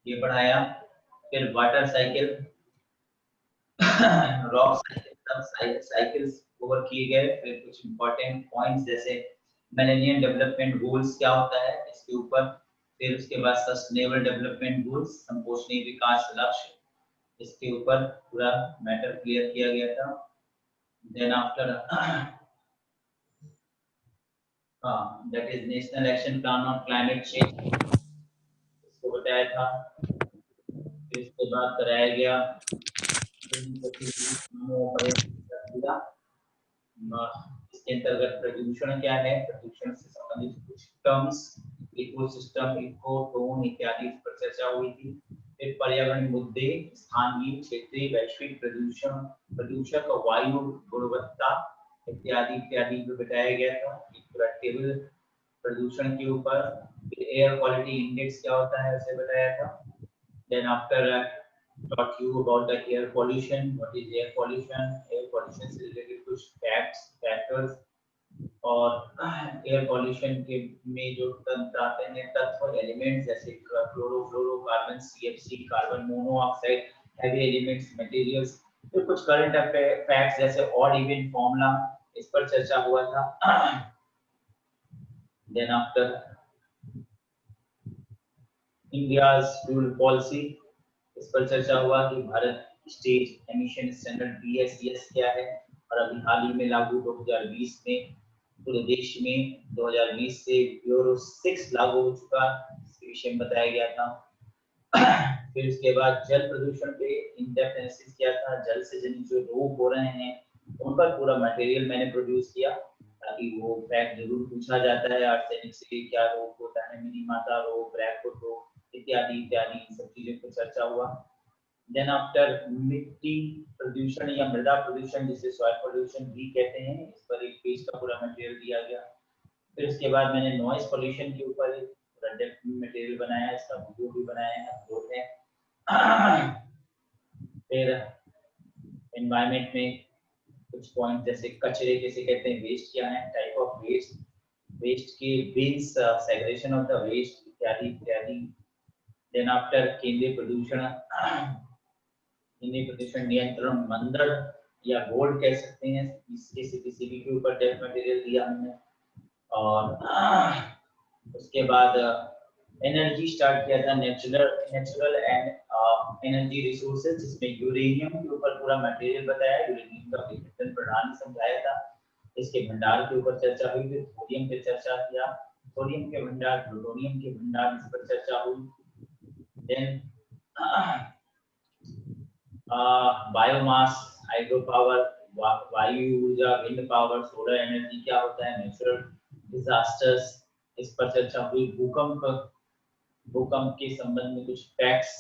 ये पढ़ाया। फिर वाटर साइकिल, रॉक साइकिल, सब साइकिल्स कवर किए गए। फिर कुछ इंपॉर्टेंट पॉइंट्स जैसे मिलेनियम डेवलपमेंट गोल्स क्या होता है इसके ऊपर, फिर उसके बाद सस्टेनेबल डेवलपमेंट गोल्स, संपोषणीय विकास लक्ष्य, इसके ऊपर पूरा मैटर क्लियर किया गया था। Then after that is national action plan on climate change, इसको बताया था। फिर इसके बाद कराया गया इसके अंतर्गत प्रदूषण क्या है, प्रदूषण से संबंधित कुछ टर्म्स, इकोसिस्टम, इको, टोन इत्यादि पर चर्चा हुई थी। फिर पर्यावरण मुद्दे, स्थानीय, क्षेत्रीय, वैश्विक प्रदूषण, प्रदूषक, वायु गुणवत्ता इत्यादि इत्यादि को बताया गया था, एक पूरा टेबल प्रदूषण के ऊपर। फिर एयर क्वालिटी इंडेक्स क्या होता है उसे बताया था। Then after taught you about the air pollution. What is air pollution? Air pollution से related कुछ factors और एयर पॉल्यूशन के में जो तंत्र आते हैं तत्व एलिमेंट्स जैसे chlorofluorocarbon, CFC, carbon monoxide, heavy elements, materials, फिर कुछ करंट फैक्ट्स जैसे ऑड इवन फॉर्मूला, इस पर चर्चा हुआ था। Then after India's fuel policy, इस पर चर्चा हुआ कि Bharat stage emission standard BS-ES क्या है, और अभी हाल ही में लागू 2020 में पूरे देश में 2020 से यूरो 6 लागू हो चुका, इसके विषय में बताया गया था। फिर उसके बाद जल प्रदूषण पे इन डेप्थ एनालिसिस किया था, जल से जनित जो रोग हो रहे हैं उन पर पूरा मटेरियल मैंने प्रोड्यूस किया ताकि वो फैक्ट जरूर पूछा जाता है, आर्सेनिक से क्या रोग होता है, मिनी माता रोग, ब्रैकफुट रोग इत्यादि इत्यादि सब चीजों पर चर्चा हुआ। देन आफ्टर मिट्टी प्रदूषण या मृदा प्रदूषण जिसे सॉइल पोल्यूशन भी कहते हैं, इस पर एक पेज का पूरा मटेरियल दिया गया। फिर उसके बाद मैंने नॉइज पोल्यूशन के ऊपर पूरा डेप्थ मटेरियल बनाया, इसका वीडियो भी बनाया है, अपलोड है। फिर एनवायरनमेंट में कुछ पॉइंट जैसे कचरे किसे कहते हैं, वेस्ट क्या है, टाइप ऑफ वेस्ट, वेस्ट के bins, segregation of the waste इत्यादि इत्यादि। देन आफ्टर केंद्रीय प्रदूषण नियंत्रण मंडल या बोर्ड कह सकते हैं, इसके CPCB के ऊपर डेप्थ मटेरियल दिया हमने। और उसके बाद एनर्जी स्टार्ट किया था, नेचुरल एंड एनर्जी रिसोर्सेज, जिसमें यूरेनियम के ऊपर पूरा मटेरियल बताया, यूरेनियम का विघटन प्रणाली समझाया था, इसके भंडार के ऊपर चर्चा हुई, फिर थोरियम पे चर्चा किया, थोरियम के भंडार, प्लूटोनियम के भंडार, इस पर चर्चा हुई। देन बायोमास, हाइड्रो पावर, वायु ऊर्जा, विंड पावर, सोलर एनर्जी क्या होता है, नेचुरल डिजास्टर्स, इस पर चर्चा हुई। भूकंप के संबंध में कुछ फैक्ट्स,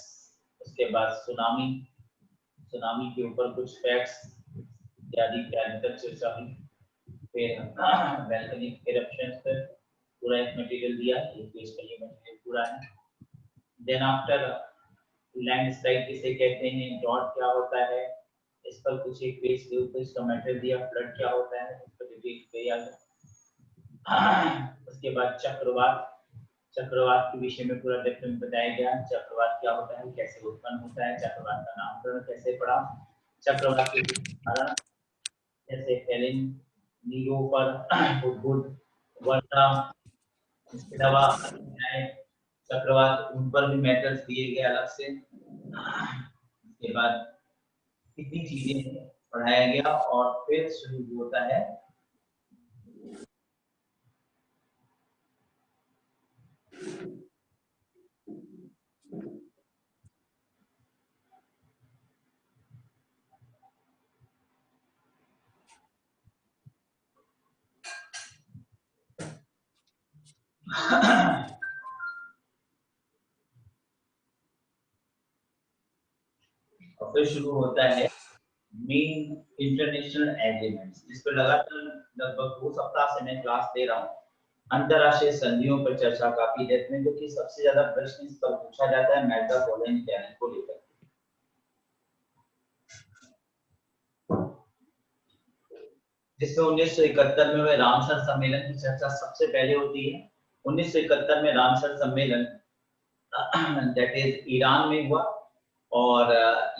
उसके बाद सुनामी के ऊपर कुछ फैक्ट्स इत्यादि पर चर्चा हुई। फिर वोल्केनिक इरप्शंस पर पूरा एक मटेरियल दिया, एक पेज का ये मटेरियल पूरा है। देन आफ्टर लैंडस्लाइड किसे कहते हैं, ड्रॉट क्या होता है, इस पर कुछ एक पेज के ऊपर इसका मटेरियल दिया, फ्लड क्या होता है, इस पर डिटेल दिया। उसके बाद चक्रवात के विषय में पूरा डेप्थ में बताया गया, चक्रवात क्या होता है, कैसे उत्पन्न होता है, चक्रवात का नामकरण कैसे पड़ा, चक्रवात के कारण जैसे एलिन, नीलोफर, बुध, वर्षा, इसके अलावा चक्रवात उन पर भी मेथड्स दिए गए अलग से। इसके बाद कितनी चीजें पढ़ाया गया और फिर शुरू होता है और फिर शुरू होता है मेन इंटरनेशनल एग्रीमेंट्स, जिस पर लगातार लगभग 2 सप्ताह से मैं क्लास दे रहा हूँ। अंतरराष्ट्रीय संधियों पर चर्चा काफी डेप्थ में, क्योंकि सबसे ज्यादा प्रश्न इस पर पूछा जाता है मैल्टा पोलैंड चैलेंज को लेकर। जिसमें 1971 में रामसर सम्मेलन की चर्चा सबसे पहले होती है। 1971 में रामसर सम्मेलन दैट इज ईरान में हुआ और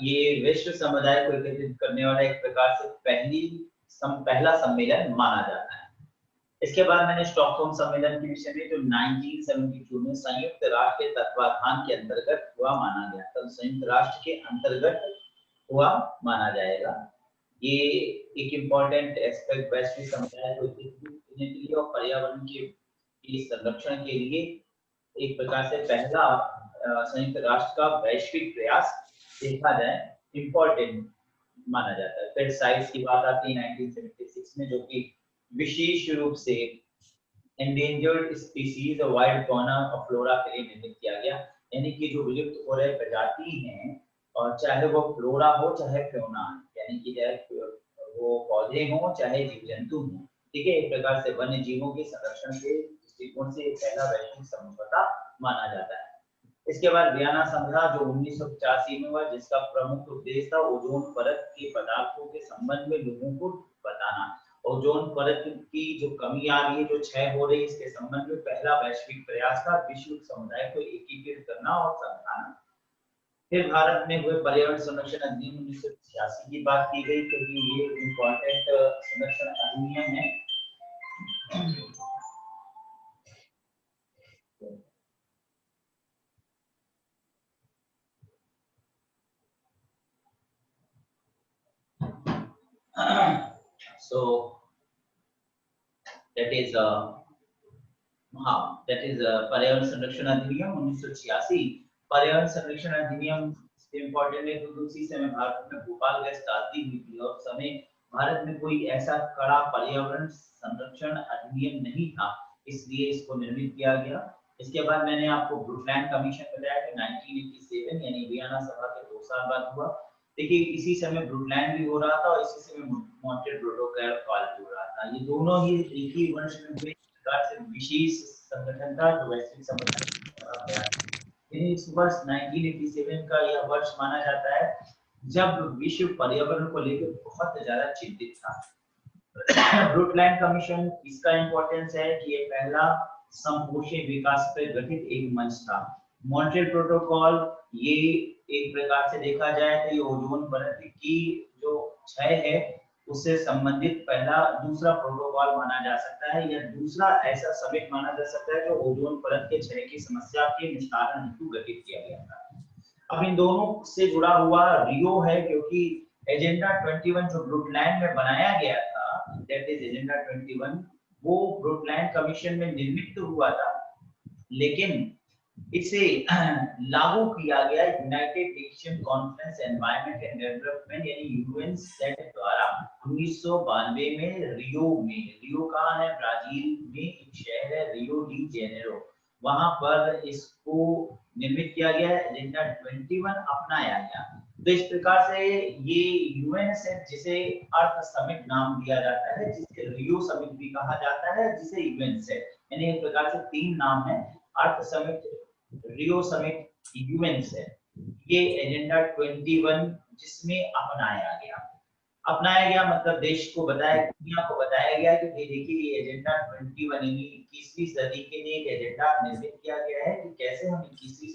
ये विश्व समुदाय को एकत्रित करने वाला एक प्रकार से पहला सम्मेलन माना जाता है। इसके बाद मैंने स्टॉकहोम सम्मेलन के विषय में जो 1972 में संयुक्त राष्ट्र के तत्वाधान के अंतर्गत हुआ माना गया, तब संयुक्त राष्ट्र के अंतर्गत हुआ माना जाएगा। ये एक इम्पोर्टेंट एस्पेक्ट वैश्विक समुदाय को एकत्रित करने के लिए और पर्यावरण के संरक्षण के लिए एक प्रकार से पहला संयुक्त राष्ट्र का वैश्विक प्रयास देखा जाए इम्पोर्टेंट माना जाता है। फिर साइज की बात आती है 1976 में, जो कि विशेष रूप से एंडेंजर्ड स्पीसीज और वाइल्ड फौना और फ्लोरा के लिए निर्मित किया गया, यानी कि जो विलुप्त हो रहे प्रजाति हैं और चाहे वो फ्लोरा हो चाहे फौना, यानी कि चाहे वो पौधे हों चाहे जीव जंतु हों, ठीक है, एक प्रकार से वन्य जीवों के संरक्षण के दृष्टिकोण से पहला वैश्विक समझौता माना जाता है। इसके बाद वियना संधि जो 1985 में हुआ, जिसका प्रमुख उद्देश्य था ओजोन परत के पदार्थों के संबंध में लोगों को बताना। ओजोन परत की जो कमी आ रही है, जो क्षय हो रही है, इसके संबंध में पहला वैश्विक प्रयास था विश्व समुदाय को एकीकृत करना और समझाना। फिर भारत में हुए पर्यावरण संरक्षण अधिनियम 1986 की बात की गई, क्योंकि ये इम्पोर्टेंट संरक्षण अधिनियम है। So that is पर्यावरण संरक्षण अधिनियम 1986। पर्यावरण संरक्षण अधिनियम इम्पोर्टेंट है क्योंकि उसी समय भारत में भोपाल गैस डालती हुई थी और समय भारत में कोई ऐसा कड़ा पर्यावरण संरक्षण अधिनियम नहीं था, इसलिए इसको निर्मित किया गया। इसके बाद मैंने आपको ब्रुकलैंड कमीशन बताया कि 1987 यानी वियना सभा के 2 साल बाद हुआ। देखिए इसी समय ब्रुकलैंड भी हो रहा था और इसी समय मॉन्ट्रियल प्रोटोकॉल भी हो रहा था। ये दोनों ही एक ही वर्ष में हुए, प्रकार से विशेष संगठन था जो वैश्विक संगठन। इस वर्ष 1987 का यह वर्ष माना जाता है जब विश्व पर्यावरण को लेकर बहुत ज्यादा चिंतित था। ब्रुकलैंड कमीशन, इसका इंपॉर्टेंस है कि ये पहला संपोषी विकास पर गठित एक मंच था। मॉन्ट्रियल प्रोटोकॉल, ये एक प्रकार से देखा जाए तो ये ओजोन परत की जो क्षय है उससे संबंधित दूसरा प्रोटोकॉल माना जा सकता है, या दूसरा ऐसा समिट माना जा सकता है जो ओजोन परत के क्षय की समस्या के निस्तारण हेतु गठित किया गया था। अब इन दोनों से जुड़ा हुआ रियो है, क्योंकि एजेंडा 21 जो ब्रुकलैंड में बनाया गया था, दैट इज एजेंडा 21, वो ब्रुकलैंड कमीशन में निर्मित हुआ था, लेकिन इसे लागू किया गया United nation conference environment and development यानी यूएनसेड द्वारा 1992 में रियो में। रियो कहाँ है? ब्राजील में एक शहर है रियो डी जेनेरो, वहां पर इसको निर्मित किया गया है। एजेंडा 21 अपनाया गया। तो इस प्रकार से ये यूएनसेड, जिसे अर्थ समिट नाम दिया जाता है, जिसे रियो समिट भी कहा जाता है, जिसे यूएनसेड, यानी एक प्रकार से 3 नाम है, अर्थ समिट, रियो समिट, यूएनसेड। ये एजेंडा 21 जिसमें अपनाया गया मतलब देश को बताया, दुनिया को बताया गया कि देखिए ये एजेंडा 21 यानी 21वीं सदी के लिए एक एजेंडा निर्मित किया गया है कि कैसे हम 21वीं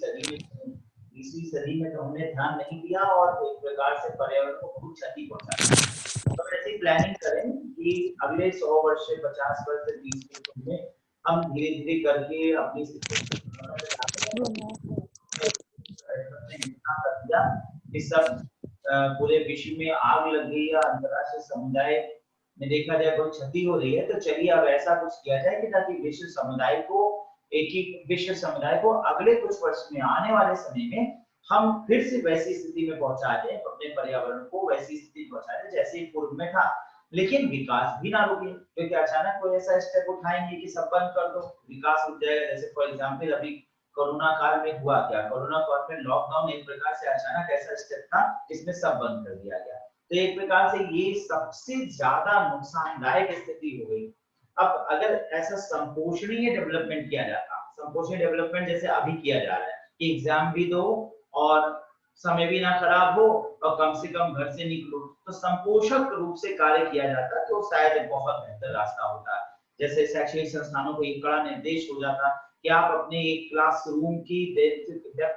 सदी में तो हमने ध्यान नहीं दिया और एक प्रकार से पर्यावरण को बहुत क्षति पहुंचाया। तो ऐसी प्लानिंग करें कि अगले 100 वर्ष से 50 वर्ष से 30 वर्ष में हम धीरे धीरे करके अपनी इस सब पूरे विश्व में आग लग गई या अंतरराष्ट्रीय समुदाय में देखा जाए कोई क्षति हो रही है, तो चलिए अब ऐसा कुछ किया जाए कि ताकि विश्व समुदाय को अगले कुछ वर्ष में आने वाले समय में हम फिर से वैसी स्थिति में पहुंचा दें, अपने पर्यावरण को वैसी स्थिति पहुंचा दें जैसे पूर्व में था, लेकिन विकास भी ना रुके। क्योंकि अचानक कोई ऐसा स्टेप उठाएंगे कि सब बंद कर दो, विकास रुक जाएगा। जैसे फॉर एग्जाम्पल अभी कोरोना काल में हुआ क्या, कोरोना काल में लॉकडाउन एक प्रकार से अचानक ऐसा स्टेप था जिसमें सब बंद कर दिया गया। तो एक प्रकार से ये सबसे ज्यादा नुकसानदायक स्थिति हो गई। अब अगर ऐसा संपोषणीय डेवलपमेंट किया जाता, संपोषणीय डेवलपमेंट जैसे अभी किया जा रहा है कि एग्जाम भी दो और समय भी ना खराब हो और कम से कम घर से निकलो, तो संपोषक रूप से कार्य किया जाता तो शायद बहुत बेहतर रास्ता होता। जैसे शैक्षणिक संस्थानों को एक कड़ा निर्देश हो जाता कि आप अपने एक क्लासरूम की डेप्थ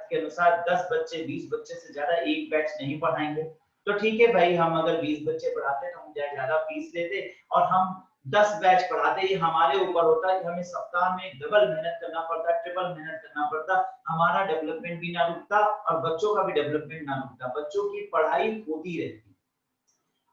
के अनुसार 10 बच्चे 20 बच्चे से ज्यादा एक बैच नहीं पढ़ाएंगे। तो ठीक है भाई, हम अगर 20 बच्चे पढ़ाते तो हम ज्यादा फीस लेते और हम 10 बैच पढ़ाते, ये हमारे ऊपर होता है कि हमें सप्ताह में डबल मेहनत करना पड़ता, ट्रिपल मेहनत करना पड़ता, हमारा डेवलपमेंट भी ना रुकता और बच्चों का भी डेवलपमेंट ना रुकता, बच्चों की पढ़ाई होती रहती।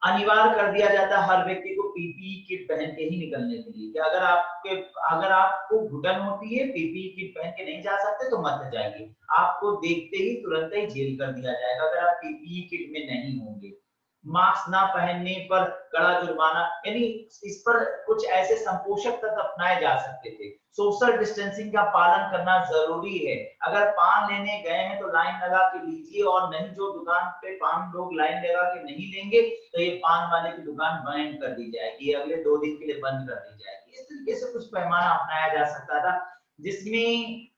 अनिवार्य कर दिया जाता हर व्यक्ति को पीपीई किट पहन के ही निकलने के लिए कि अगर आपको घुटन होती है, पीपीई किट पहन के नहीं जा सकते तो मत जाइए, आपको देखते ही तुरंत ही जेल कर दिया जाएगा अगर आप पीपीई किट में नहीं होंगे। मास्क ना पहनने पर कड़ा जुर्माना, यानी इस पर कुछ ऐसे संपोषक तत्व अपनाए जा सकते थे। सोशल डिस्टेंसिंग का पालन करना जरूरी है। अगर पान लेने गए हैं तो लाइन लगा के लीजिए और नहीं, जो दुकान पे पान लोग लाइन लगा के नहीं लेंगे तो ये पान वाले की दुकान बंद कर दी जाएगी, अगले 2 दिन के लिए बंद कर दी जाएगी। इस तरीके से कुछ पैमाना अपनाया जा सकता था जिसमें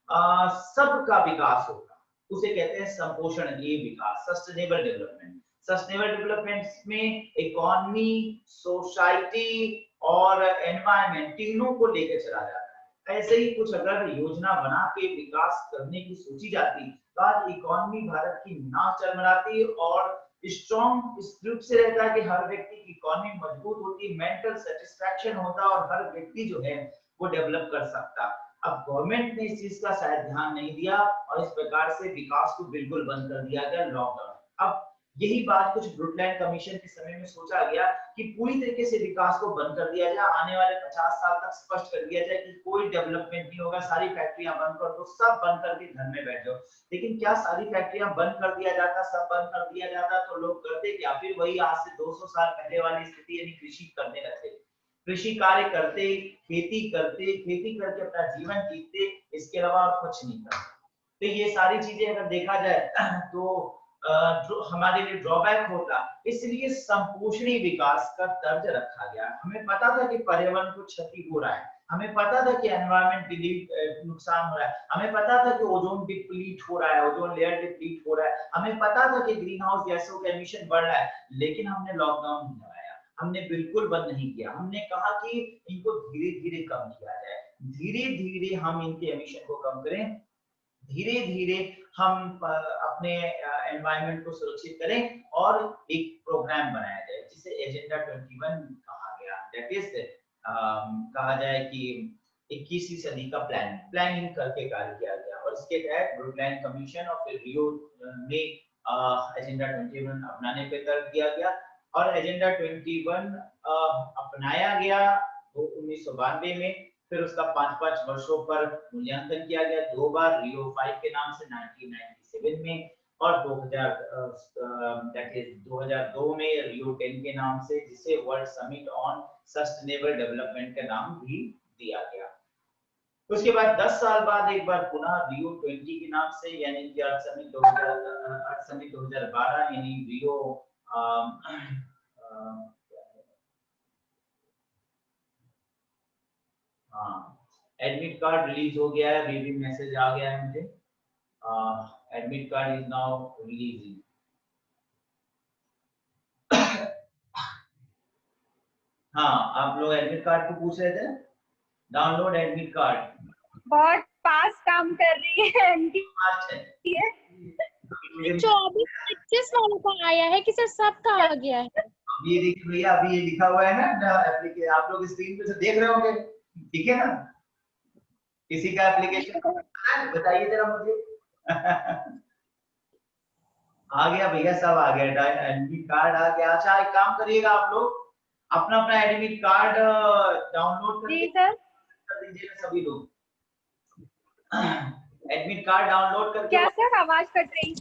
सबका विकास होगा, उसे कहते हैं संपोषण ये विकास, सस्टेनेबल डेवलपमेंट। सस्टेनेबल डेवलपमेंट में इकोनॉमी, सोसाइटी और एनवायरनमेंट तीनों को लेकर चला जाता है। ऐसे ही कुछ अगर योजना बना के विकास करने की सोची जाती तो आज इकोनॉमी भारत की नाव चरमराती और स्ट्रॉन्ग इस रूप से रहता है कि हर व्यक्ति की इकोनॉमी मजबूत होती, मेंटल सेटिस्फैक्शन होता और हर व्यक्ति जो है वो डेवलप कर सकता। अब गवर्नमेंट ने इस चीज का शायद ध्यान नहीं दिया और इस प्रकार से विकास को बिल्कुल बंद कर दिया गया लॉकडाउन। अब यही बात कुछ ब्रुकलिन कमीशन के समय में सोचा गया कि पूरी तरीके से विकास को बंद कर दिया जाए, आने वाले 50 साल तक स्पष्ट कर दिया जाए कि कोई डेवलपमेंट नहीं होगा, सारी फैक्ट्रियां बंद कर दो, सब बंद करके घर में बैठ जाओ। लेकिन क्या सारी फैक्ट्रियां बंद कर दिया जाता, सब बंद कर दिया जाता तो लोग करते क्या? फिर वही आज से 200 साल पहले वाली स्थिति, यानी कृषि करने लगते, कृषि कार्य करते, खेती करते, खेती करके अपना जीवन जीते, इसके अलावा कुछ नहीं करते। तो ये सारी चीजें अगर देखा जाए तो जो हमारे लिए ड्रॉबैक होता, इसलिए संपोषणी विकास का तर्ज रखा गया। हमें पता था कि पर्यावरण को क्षति हो रहा है, हमें पता था कि एनवायरनमेंट नुकसान हो रहा है, हमें पता था कि ओजोन डिप्लीट हो रहा है, ओजोन लेयर डिप्लीट हो रहा है, हमें पता था कि ग्रीन हाउस गैसों का एमिशन बढ़ रहा है, लेकिन हमने लॉकडाउन नहीं लगाया, हमने बिल्कुल बंद नहीं किया। हमने कहा कि इनको धीरे धीरे कम किया जाए, धीरे धीरे हम इनके एमिशन को कम करें, धीरे धीरे हम अपने एनवायरनमेंट को सुरक्षित करें और एक प्रोग्राम बनाया जाए जिसे एजेंडा 21 कहा गया। दैट इज कहा जाए कि 21वीं सदी का प्लानिंग करके कार्य किया गया और इसके तहत ब्रुकलिन कमीशन और फिर रियो में एजेंडा 21 अपनाने पे तर्क दिया गया और एजेंडा 21 अपनाया गया 1992 में। फिर उसका 5-5 वर्षों पर मूल्यांकन किया गया, 2 बार, रियो 5 के नाम से 1997 में और 2002 में रियो 10 के नाम से, जिसे world summit on sustainable development का नाम भी दिया गया। उसके बाद 10 साल बाद एक बार पुनः रियो 20 के नाम से, यानी कि अर्थ समिट 2012 यानी रियो एडमिट कार्ड रिलीज हो गया है, अभी भी मैसेज आ गया है मुझे, admit card is now releasing. हाँ, आप लोग एडमिट कार्ड को पूछ रहे थे, डाउनलोड एडमिट कार्ड। बहुत फास्ट काम कर रही है आंटी। 24-25 वालों का आया है कि सर सबका आ गया है? ये देखिए भैया, अभी ये लिखा हुआ है ना एप्लीकेशन, आप लोग स्क्रीन पे से देख रहे होंगे, ठीक है ना? किसी का एप्लीकेशन बताइए जरा मुझे। आ गया भैया, सब आ गया, एडमिट कार्ड आ गया। अच्छा एक काम करिएगा, आप लोग अपना अपना एडमिट कार्ड डाउनलोड कर दीजिएगा, सभी लोग एडमिट कार्ड डाउनलोड करके। क्या सर, आवाज कट रही?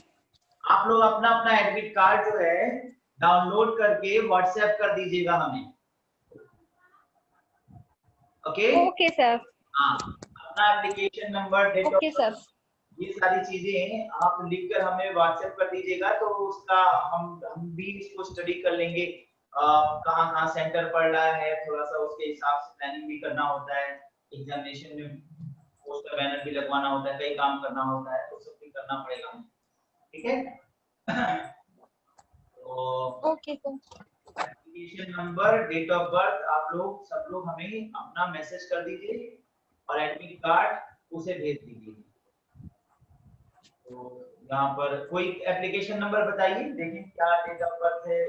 आप लोग अपना अपना एडमिट कार्ड जो है डाउनलोड करके व्हाट्सएप कर दीजिएगा हमें। Okay sir. हाँ, अपना application number, date okay sir, ये सारी चीजें आप लिखकर हमें व्हाट्सएप कर दीजिएगा, तो उसका हम भी इसको स्टडी कर लेंगे, कहाँ कहाँ सेंटर पड़ रहा है, थोड़ा सा उसके हिसाब से प्लानिंग भी करना होता है, एग्जामिनेशन में पोस्टर बैनर भी लगवाना होता है, कई काम करना होता है, तो सब भी करना पड़ेगा, ठीक है? तो okay sir. Application number, date of birth आप लोग सब लोग हमें अपना मैसेज कर दीजिए और एडमिट कार्ड उसे भेज दीजिए। तो यहाँ पर कोई एप्लीकेशन नंबर बताइए, देखें क्या डेट ऑफ बर्थ है,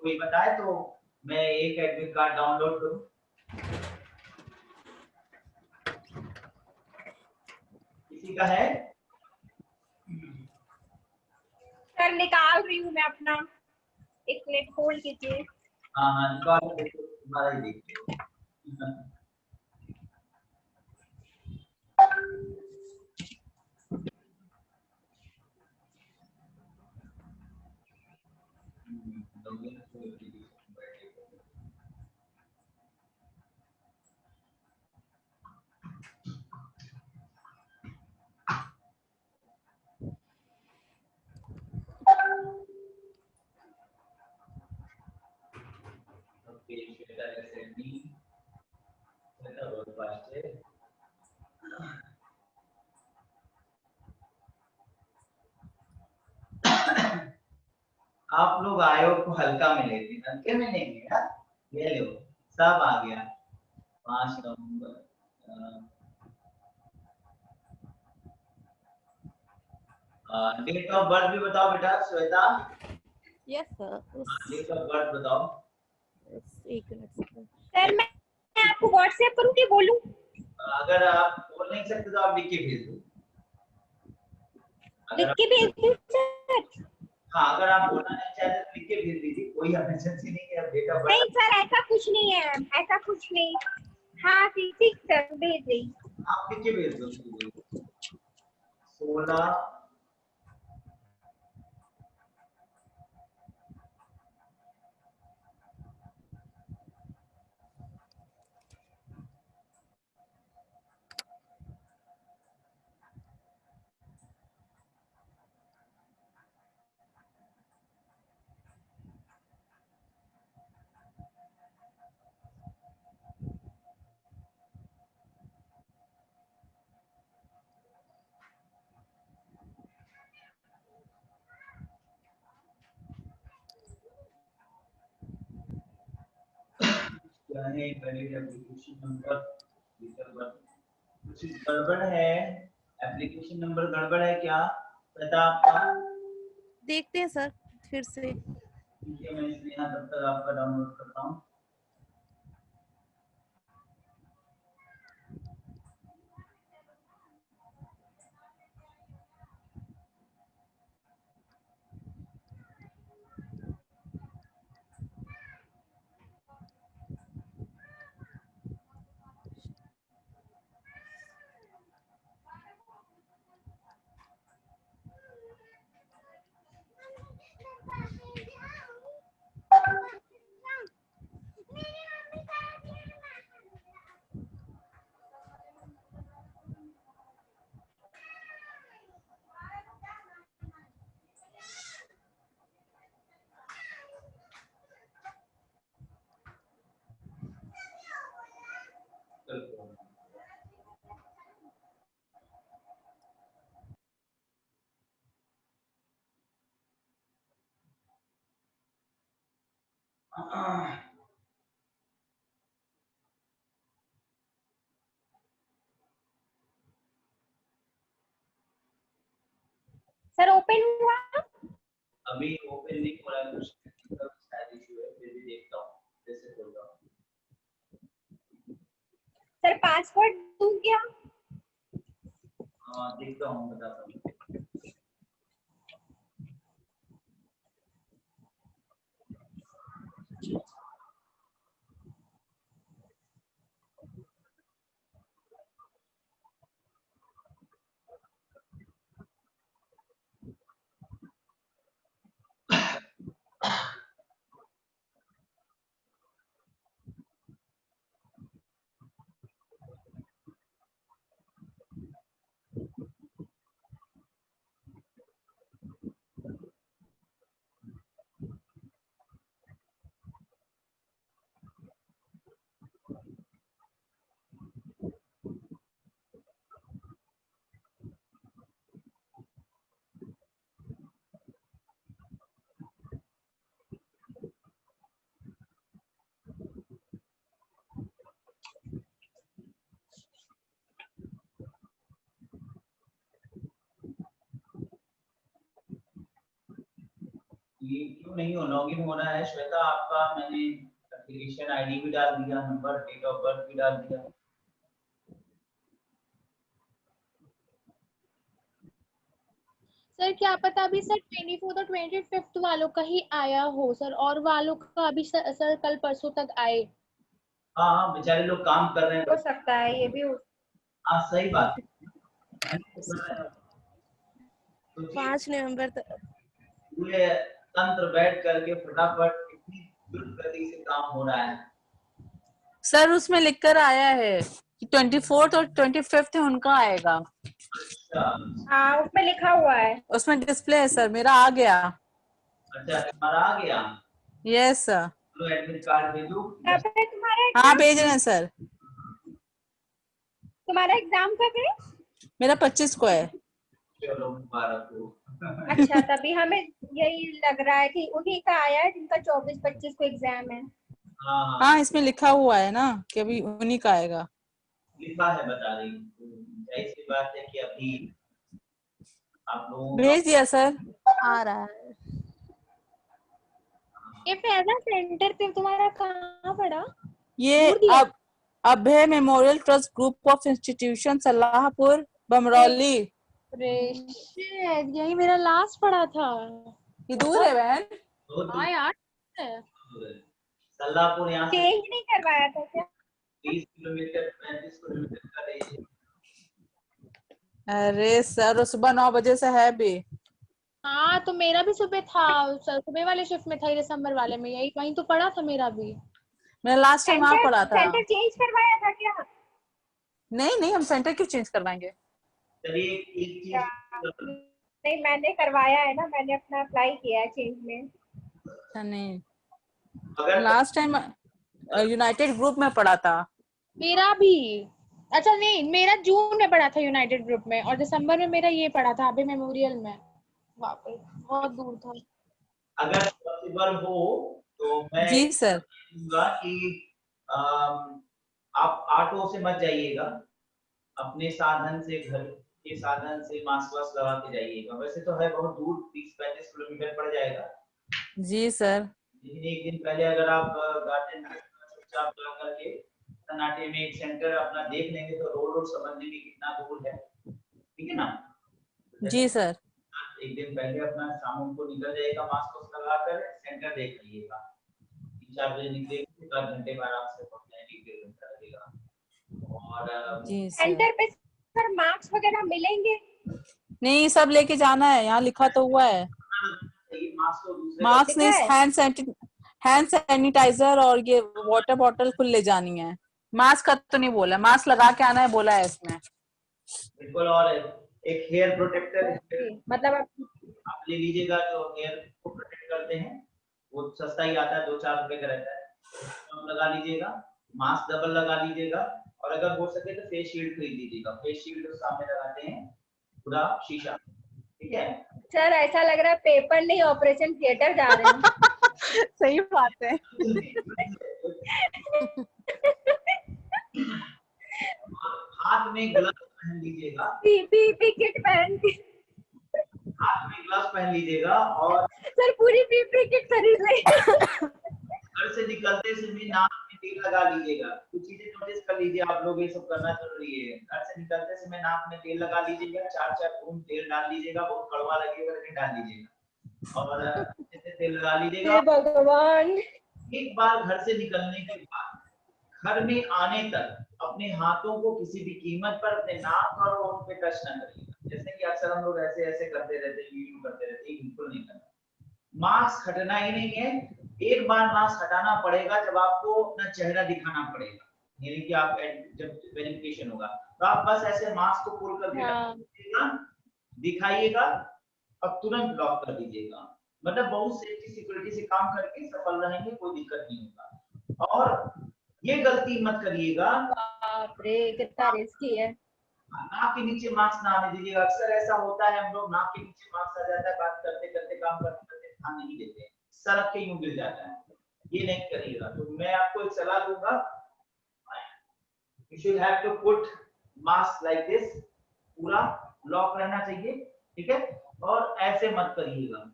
कोई बताए तो मैं एक एडमिट कार्ड डाउनलोड करूँ। किसी का है? सर निकाल रही हूँ मैं अपना, एक मिनट होल्ड कीजिए। हाँ निकालो, तुम्हारा ही देखिए। आप लोग आयोग को हल्का में लेते हैं, हल्के में लेंगे ना। ये लो सब आ गया। 5 नवंबर। डेट ऑफ बर्थ भी बताओ बेटा Shweta. Yes sir. Date of birth बताओ। एक मिनट सर मैं आपको व्हाट्सएप करूँ कि बोलूं? अगर आप बोल नहीं सकते तो आप लिख के भेज दो। लिख के भेज दूं सर? हाँ, अगर आप बोलना नहीं चाहते तो लिख के भेज दीजिए, कोई इमरजेंसी नहीं है। डेट ऑफ नहीं बर्थ सर ऐसा कुछ नहीं है, ऐसा कुछ नहीं। हाँ ठीक सर भेज रही। आप लिख के भेज दो। 16 यानी वैलिड एप्लीकेशन नंबर, कुछ गड़बड़ है। एप्लीकेशन नंबर गड़बड़ है क्या पता आपका? देखते हैं सर फिर से। ठीक है, मैं इसलिए यहाँ तब तक आपका डाउनलोड करता हूँ। सर ओपन हुआ? अभी ओपन नहीं हो रहा है, कुछ शायद इशू है, फिर भी देखता हूँ जैसे खोल रहा हूँ। सर पासवर्ड दूं क्या? हाँ देखता हूँ, बताता हूँ। ये क्यों नहीं हो लॉगिन हो रहा है श्वेता आपका? मैंने एप्लीकेशन आईडी भी डाल दिया, नंबर, डेट ऑफ बर्थ भी डाल दिया। सर क्या पता अभी सर 24 और 25 वालों का ही आया हो सर, और वालों का अभी सर कल परसों तक आए। हाँ हाँ, बेचारे लोग काम कर रहे हो हैं। सकता है ये भी हो। हाँ सही बात है। 5 नवंबर तक पूरे तंत्र बैठ करके फटाफट इतनी द्रुत गति से काम हो रहा है। सर उसमें लिखकर आया है कि 24th और 25th उनका आएगा। अच्छा हाँ उसमें लिखा हुआ है। उसमें डिस्प्ले है सर, मेरा आ गया। अच्छा, तुम्हारा आ गया। Yes sir. तो एडमिट कार्ड भेजो। कब है तुम्हारा हाँ एग्जाम? भेज रहे हैं सर। तुम्हारा एग्जाम कब है? मेरा 25 को है। चलो मुबारक हो। अच्छा तभी हमें यही लग रहा है कि उन्हीं का आया है जिनका 24-25 को एग्जाम है। हाँ हाँ इसमें लिखा हुआ है ना कि अभी उन्हीं का आएगा। लिखा है, बता रही हूँ। तो ऐसी बात है कि अभी आप लोगों का भेज दिया सर। आ रहा है। ये फैजा सेंटर पे तुम्हारा कहाँ पड़ा? ये दूर दिया? अब Abhay memorial trust group of institution Salahpur Bamrauli. यही मेरा लास्ट पड़ा था। ये दूर है बहन। बहुत हाँ यार। दूर है। सल्लापुर यहाँ से चेंज नहीं करवाया था क्या? 30 किलोमीटर 35 किलोमीटर का रेंज है। अरे सर सुबह 9 बजे से है भी। हाँ तो मेरा भी सुबह था, सुबह वाले शिफ्ट में था, ये दिसंबर वाले में, यही वहीं तो पड़ा था मेरा भी। मेरा लास्ट टाइम वहाँ पड़ा था। सेंटर चेंज करवाया था क्या? नहीं नहीं हम सेंटर क्यों चेंज करवाएंगे। चलिए एक चीज नहीं मैंने करवाया है ना, मैंने अपना अप्लाई किया है चेंज में। अच्छा नहीं अगर लास्ट टाइम यूनाइटेड ग्रुप में पड़ा था। मेरा भी। अच्छा नहीं, मेरा जून में पड़ा था यूनाइटेड ग्रुप में, और दिसंबर में मेरा ये पड़ा था अभी मेमोरियल में। वापस बहुत दूर था। अगर पॉसिबल हो तो मैं जी सर। कहूंगा कि आप ऑटो से मत जाइएगा, अपने साधन से, घर के साधन से मास्क वास्क लगा के जाइएगा। वैसे तो है बहुत दूर, 30-35 किलोमीटर पड़ जाएगा, जी सर। लेकिन एक दिन पहले अगर आप गार्डन में चुपचाप जा करके सन्नाटे में एक सेंटर अपना देख लेंगे तो रोड समझने में कितना दूर है, ठीक है ना। जी सर। एक दिन पहले अपना शाम को निकल जाएगा, मास्क वास्क लगा कर सेंटर देख लीजिएगा। 3-4 बजे निकलेंगे तो 8 घंटे में आराम से पहुंच जाएंगे, 1 घंटा लगेगा। और जी सर। सेंटर पे सर मार्क्स वगैरह मिलेंगे? नहीं सब लेके जाना है, यहाँ लिखा तो हुआ है। मास्क को दूसरे मास्क लिखा नहीं, है? हैंड सैनिटाइजर और ये वाटर बॉटल खुद ले जानी है। मास्क का तो नहीं बोला, मास्क लगा के आना है बोला है इसमें। बिल्कुल। और एक हेयर प्रोटेक्टर मतलब आप ले लीजिएगा, जो हेयर को प्रोटेक्ट करते हैं, वो सस्ता ही आता है, 2-4 रुपए का रहता है, तो लगा लीजिएगा। मास्क डबल लगा लीजिएगा, और अगर हो सके तो फेस शील्ड खरीद लीजिएगा। फेस शील्ड तो सामने लगाते हैं पूरा शीशा, ठीक है। सर ऐसा लग रहा है पेपर नहीं ऑपरेशन थिएटर जा रहे हैं। सही बात है। हाथ में ग्लव्स पहन लीजिएगा, पीपीपी किट पहन के। हाथ में ग्लव्स पहन लीजिएगा। और सर पूरी पीपी किट खरीद ले। घर से निकलते समय नाक में तेल लगा लीजिएगा। कुछ चीजें नोटिस कर लीजिए आप लोग, ये सब करना जरूरी है। घर से निकलते समय नाक में तेल लगा लीजिएगा, 4-4 बूंद तेल डाल लीजिएगा, बहुत कड़वा लगेगा लेकिन डाल लीजिएगा, और जैसे तेल लगा लीजिएगा। भगवान। एक बार घर से निकलने के बाद घर में आने तक अपने हाथों को किसी भी कीमत पर अपने नाक और होंठ पे टच न करिएगा। जैसे कि अक्सर हम लोग ऐसे ऐसे करते रहते हैं, यूं करते रहते हैं, बिल्कुल नहीं करना। मास्क हटना ही नहीं है। एक बार मास्क हटाना पड़ेगा जब आपको अपना चेहरा दिखाना पड़ेगा, यानी कि आप जब वेरिफिकेशन होगा तो आप बस ऐसे मास्क को खोल करके दिखाइएगा और तुरंत ब्लॉक कर दीजिएगा। मतलब बहुत सेफ्टी सिक्योरिटी से काम करके सफल रहेंगे, कोई दिक्कत नहीं होगा। और ये गलती मत करिएगा, बाप रे कितना रिस्की है। नाक के नीचे मास्क ना आने दीजिएगा। अक्सर ऐसा होता है, हम लोग नाक के नीचे मास्क आ जाता है, बात करते करते काम करते करते ध्यान नहीं देते, सड़क के यूं गिर जाता है। ये नहीं करिएगा। तो मैं आपको एक सलाह दूंगा, you should have to put mask like this, पूरा लॉक रहना चाहिए, ठीक है। और ऐसे मत करिएगा।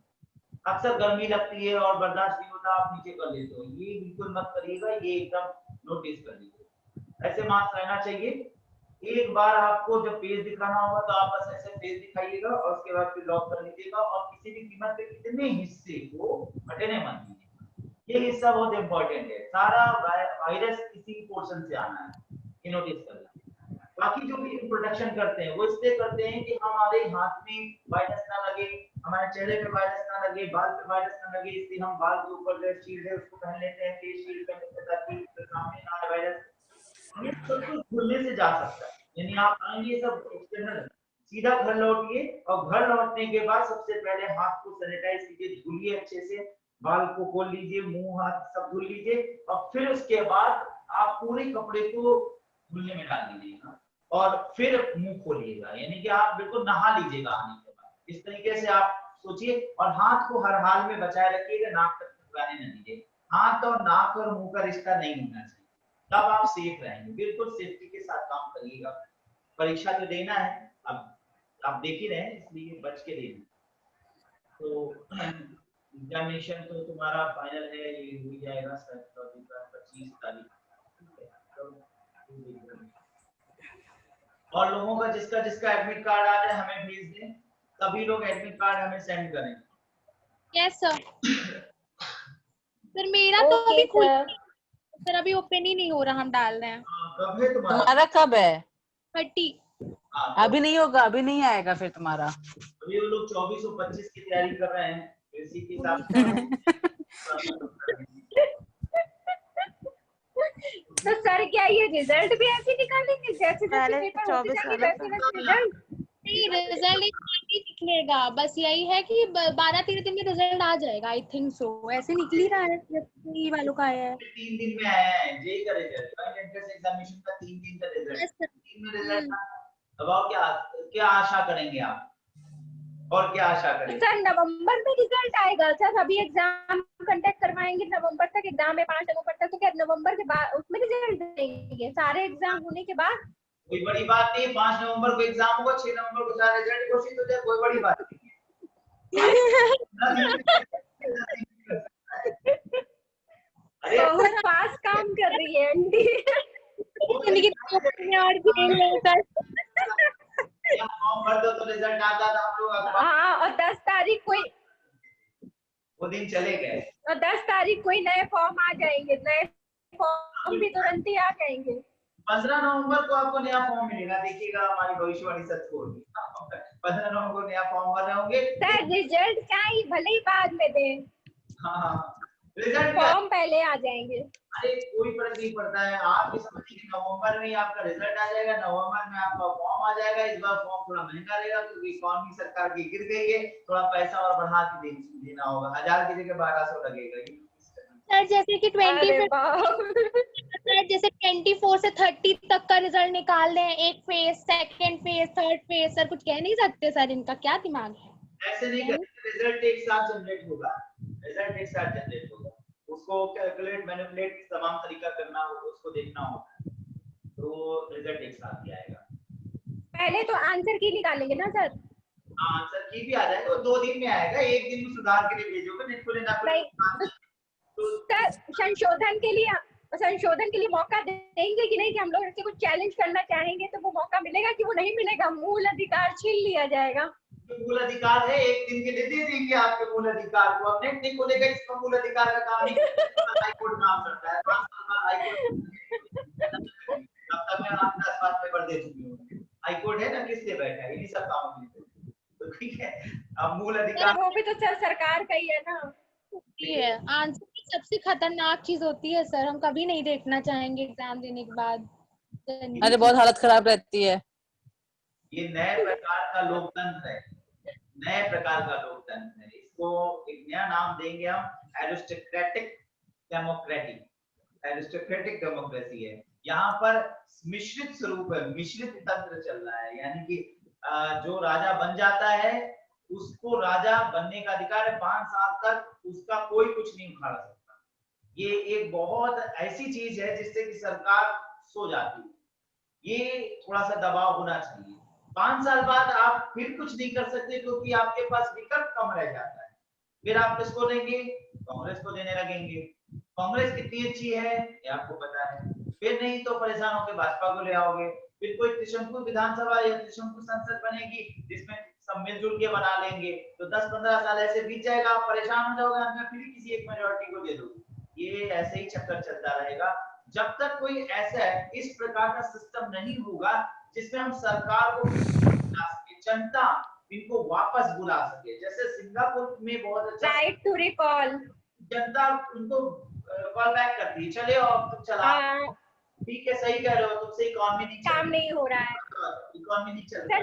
अक्सर गर्मी लगती है और बर्दाश्त नहीं होता, आप नीचे कर लेते हो, ये बिल्कुल मत करिएगा। ये एकदम नोटिस कर लीजिए, ऐसे मास्क रहना चाहिए। एक बार आपको जब पेज दिखाना होगा तो आप बस ऐसे पेज दिखाइएगा और उसके बाद फिर लॉक कर लीजिएगा। और किसी भी कीमत पे कितने हिस्से को हटने मत दीजिएगा, ये हिस्सा बहुत इंपॉर्टेंट है। सारा वायरस इसी पोर्शन से आना है, ये नोटिस करना। बाकी जो भी प्रोटेक्शन करते हैं वो इसलिए करते हैं कि हमारे हाथ में वायरस ना लगे, हमारे चेहरे पे वायरस ना लगे, बाल पे वायरस ना लगे, इसलिए हम बाल के ऊपर जो शील्ड है उसको पहन लेते हैं, फेस शील्ड पहन लेते हैं ताकि सामने ना आए वायरस। ये सब कुछ खुलने से जा सकता है, यानी आप आएंगे सब एक्सटर्नल, सीधा घर लौटिए और घर लौटने के बाद सबसे पहले हाथ को सैनिटाइज कीजिए, धुलिए अच्छे से, बाल को खोल लीजिए, मुंह हाथ सब धुल लीजिए, और फिर उसके बाद आप पूरे कपड़े को धुलने में डाल दीजिएगा और फिर मुंह खोलिएगा, यानी कि आप बिल्कुल नहा लीजिएगा आने के बाद। इस तरीके से आप सोचिए। और हाथ को हर हाल में बचाए रखिएगा, नाक तक फुसलाने न दीजिए। हाथ और नाक और मुंह का रिश्ता नहीं होना चाहिए, तब आप सेफ रहेंगे। बिल्कुल सेफ्टी के साथ काम करिएगा। परीक्षा तो देना है, अब आप देख ही रहे हैं, इसलिए बच के देना। तो एग्जामिनेशन तो तुम्हारा फाइनल है, ये हो जाएगा 25 तारीख। और लोगों का जिसका जिसका एडमिट कार्ड आ जाए हमें भेज दें, सभी लोग एडमिट कार्ड हमें सेंड करें। Yes sir. सर मेरा तो ओके अभी खुल सर। सर अभी ओपन ही नहीं हो रहा, हम डाल रहे हैं। कब है तुम्हारा? तुम्हारा कब है? 30। अभी नहीं होगा, अभी नहीं आएगा फिर तुम्हारा। अभी वो लोग 24 और 25 की तैयारी कर रहे हैं, इसी के हिसाब से। तो सर क्या ये रिजल्ट भी ऐसे निकालेंगे जैसे जैसे पहले पेपर होते 24 जाएंगे वाला वैसे वैसे रिजल्ट? नहीं, रिजल्ट नहीं निकलेगा, बस यही है कि 12-13 दिन में रिजल्ट आ जाएगा। आई थिंक सो, ऐसे निकल ही रहा है ये वालों का आया है। 3 दिन में आया है जेई का रिजल्ट, फाइनल एंट्रेंस एग्जामिनेशन का 3 दिन का रिजल्ट। Yes, sir. 3 में रिजल्ट। अब आप क्या आशा करेंगे आप, और क्या आशा करेंगे? सर नवंबर में रिजल्ट आएगा सर, अभी एग्जाम कंडक्ट करवाएंगे नवंबर तक, एग्जाम है 5 नवंबर तक, तो क्या नवंबर के बाद उसमें रिजल्ट देंगे सारे एग्जाम होने के बाद? कोई बड़ी बात नहीं, 5 नवंबर को एग्जाम होगा, 6 नवंबर को सारा रिजल्ट घोषित हो जाए, कोई बड़ी बात नहीं अरे बहुत फास्ट काम कर रही है आंटी। और फॉर्म भर दो तो रिजल्ट आता था, हम लोग अखबार हाँ, और 10 तारीख को वो दिन चले गए। और 10 तारीख को ही नए फॉर्म आ जाएंगे, नए फॉर्म भी तुरंत ही आ जाएंगे। 15 नवंबर को आपको नया फॉर्म मिलेगा, देखिएगा हमारी भविष्यवाणी सच होगी। 15 नवंबर को नया फॉर्म भर रहे होंगे। सर रिजल्ट क्या ही भले ही बाद में दें, हाँ, रिजल्ट फॉर्म पहले आ जाएंगे। अरे कोई फर्क नहीं पड़ता है, आप ये समझिए कि नवंबर में ही आपका रिजल्ट आ जाएगा, नवंबर में आपका फॉर्म आ जाएगा। इस बार फॉर्म थोड़ा महंगा रहेगा क्योंकि इकोनॉमी सरकार की गिर गई है, थोड़ा पैसा और बढ़ा के देना होगा, 1000 की जगह 1200 लगेगा। सर जैसे कि अरे बाप। सर जैसे 24 से 30 तक का रिजल्ट निकाल रहे हैं, एक phase, second phase, third phase, sir कुछ कह नहीं सकते सर, इनका क्या दिमाग है? ऐसे नहीं करते, रिजल्ट एक साथ जनरेट होगा, रिजल्ट एक साथ जनरेट होगा, उसको कैलकुलेट मैनिपुलेट तमाम तरीका करना होगा, उसको देखना होगा, तो रिजल्ट एक साथ ही आएगा। पहले तो आंसर की निकालेंगे ना सर? आंसर की भी आ जाएगा, 2 दिन में आएगा, 1 दिन में सुधार के लिए भेजोगे, नेट को लेना सर संशोधन के लिए मौका देंगे कि नहीं, कि हम लोग इससे कुछ चैलेंज करना चाहेंगे तो वो मौका मिलेगा कि वो नहीं मिलेगा, मूल अधिकार छीन लिया जाएगा? मूल अधिकार है, 1 दिन के लिए दे देंगे आपके मूल अधिकार को, अब नेट नहीं खोलेगा, इसका मूल अधिकार का काम नहीं हाई कोर्ट काम करता है, 5 साल बाद हाई कोर्ट, अब तक मैं 10 बार पेपर दे चुकी हूँ, हाई कोर्ट है ना, किससे बैठा है, इन्हीं सब कामों के लिए, तो ठीक है। अब मूल अधिकार वो भी तो सर सरकार का ही है ना। ये है आंसर की सबसे खतरनाक चीज होती है सर, हम कभी नहीं देखना चाहेंगे एग्जाम देने के बाद। अरे बहुत हालत खराब रहती है। ये नए प्रकार का लोकतंत्र है, नए प्रकार का लोकतंत्र है, इसको एक नया नाम देंगे हम, एरिस्टोक्रेटिक डेमोक्रेसी है। यहाँ पर मिश्रित स्वरूप है, मिश्रित तंत्र चल रहा है, यानी कि जो राजा बन जाता है उसको राजा बनने का अधिकार है, 5 साल तक उसका कोई कुछ नहीं उखाड़ सकता। ये एक बहुत ऐसी चीज है जिससे कि सरकार सो जाती है, ये थोड़ा सा दबाव होना चाहिए। 5 साल बाद आप फिर कुछ नहीं कर सकते क्योंकि आपके पास विकल्प कम रह जाता है, फिर आप किसको देंगे? कांग्रेस को देने लगेंगे। कांग्रेस कितनी अच्छी है ये आपको पता है, फिर नहीं तो परेशान होकर भाजपा को ले आओगे, फिर कोई त्रिशंकु विधानसभा या त्रिशंकु संसद बनेगी जिसमें सब मिलजुल के बना लेंगे, तो 10-15 साल ऐसे बीत जाएगा, आप परेशान हो जाओगे, अंत में फिर किसी एक मेजॉरिटी को दे दोगे। ये ऐसे ही चक्कर चलता रहेगा जब तक कोई ऐसा इस प्रकार का सिस्टम नहीं होगा जिसमें हम सरकार को जनता इनको वापस बुला सके। जैसे सिंगापुर में बहुत अच्छा राइट टू रिकॉल, जनता उनको कॉल बैक करती है, चले और तुम चला, ठीक है सही कह रहे हो, तुमसे इकोनॉमी नहीं काम नहीं हो रहा है, इकोनॉमी नहीं चल सर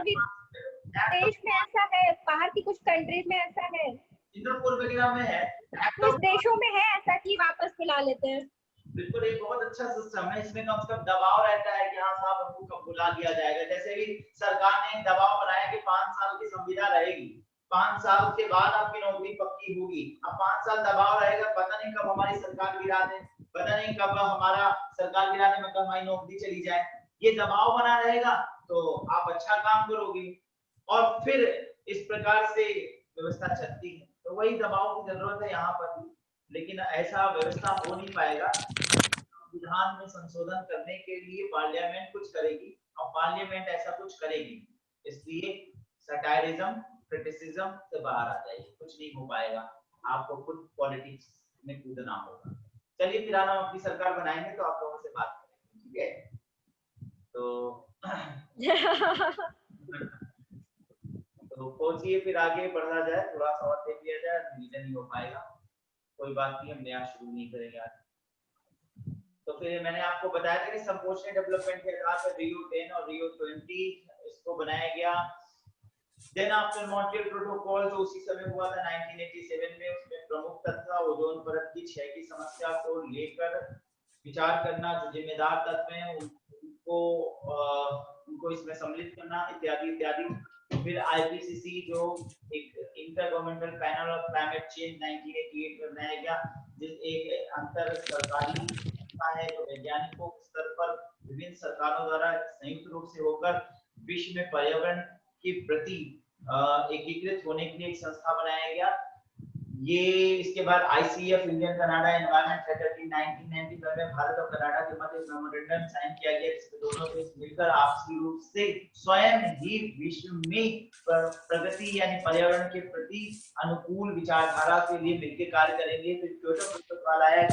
देश में ऐसा है, बाहर की कुछ कंट्रीज में ऐसा है, सिंगापुर वगैरह में है, कुछ देशों में है ऐसा कि वापस बुला लेते हैं। बिल्कुल एक बहुत अच्छा सिस्टम है, इसमें कम से कम दबाव रहता है कि हाँ साहब हमको कब बुला लिया जाएगा। जैसे भी सरकार ने दबाव बनाया कि 5 साल की संविदा रहेगी, 5 साल के बाद आपकी नौकरी पक्की होगी। अब 5 साल दबाव रहेगा, पता नहीं कब हमारी सरकार गिरा दे, पता नहीं कब हमारा सरकार गिराने में हमारी नौकरी चली जाए। ये दबाव बना रहेगा तो आप अच्छा काम करोगे और फिर इस प्रकार से व्यवस्था चलती है। तो वही दबाव की जरूरत है यहाँ पर भी, लेकिन ऐसा व्यवस्था हो नहीं पाएगा। संविधान में संशोधन करने के लिए पार्लियामेंट कुछ करेगी और पार्लियामेंट ऐसा कुछ करेगी, इसलिए सटायरिज्म क्रिटिसिज्म से बाहर आ जाएगी, कुछ नहीं हो पाएगा, आपको खुद पॉलिटिक्स में कूदना होगा। चलिए फिर हम अपनी सरकार बनाएंगे तो आप लोगों से बात करेंगे, ठीक है? तो तो पहुंचिए, फिर आगे बढ़ा जाए, थोड़ा सा और देख लिया जाए, रिवीजन नहीं हो पाएगा, कोई बात नहीं, हम नया शुरू नहीं करेंगे आज। तो फिर मैंने आपको बताया था कि संपोषण डेवलपमेंट के आधार पर रियो 10 और रियो 20 इसको बनाया गया। देन आफ्टर मॉन्ट्रियल प्रोटोकॉल जो उसी समय हुआ था 1987 में, उसमें प्रमुख तत्व ओजोन परत की क्षय की समस्या को लेकर विचार करना, जो जिम्मेदार तत्व हैं उनको इसमें सम्मिलित करना इत्यादि इत्यादि। फिर आईपीसीसी जो एक inter governmental panel of climate change 1988 में बनाया गया, जिस एक अंतर सरकारी संस्था है जो वैज्ञानिकों के स्तर पर विभिन्न सरकारों द्वारा संयुक्त रूप से होकर विश्व में पर्यावरण के प्रति एकीकृत होने के लिए एक संस्था बनाया गया। ये इसके बाद ICF Indian Canada environment faculty 1995 में भारत और कनाडा के मध्य मेमोरेंडम साइन किया गया, जिसमें दोनों देश मिलकर आपसी रूप से स्वयं ही विश्व में प्रगति यानी पर्यावरण के प्रति अनुकूल विचारधारा के लिए मिलकर कार्य करेंगे। तो क्योटो प्रोटोकॉल आया,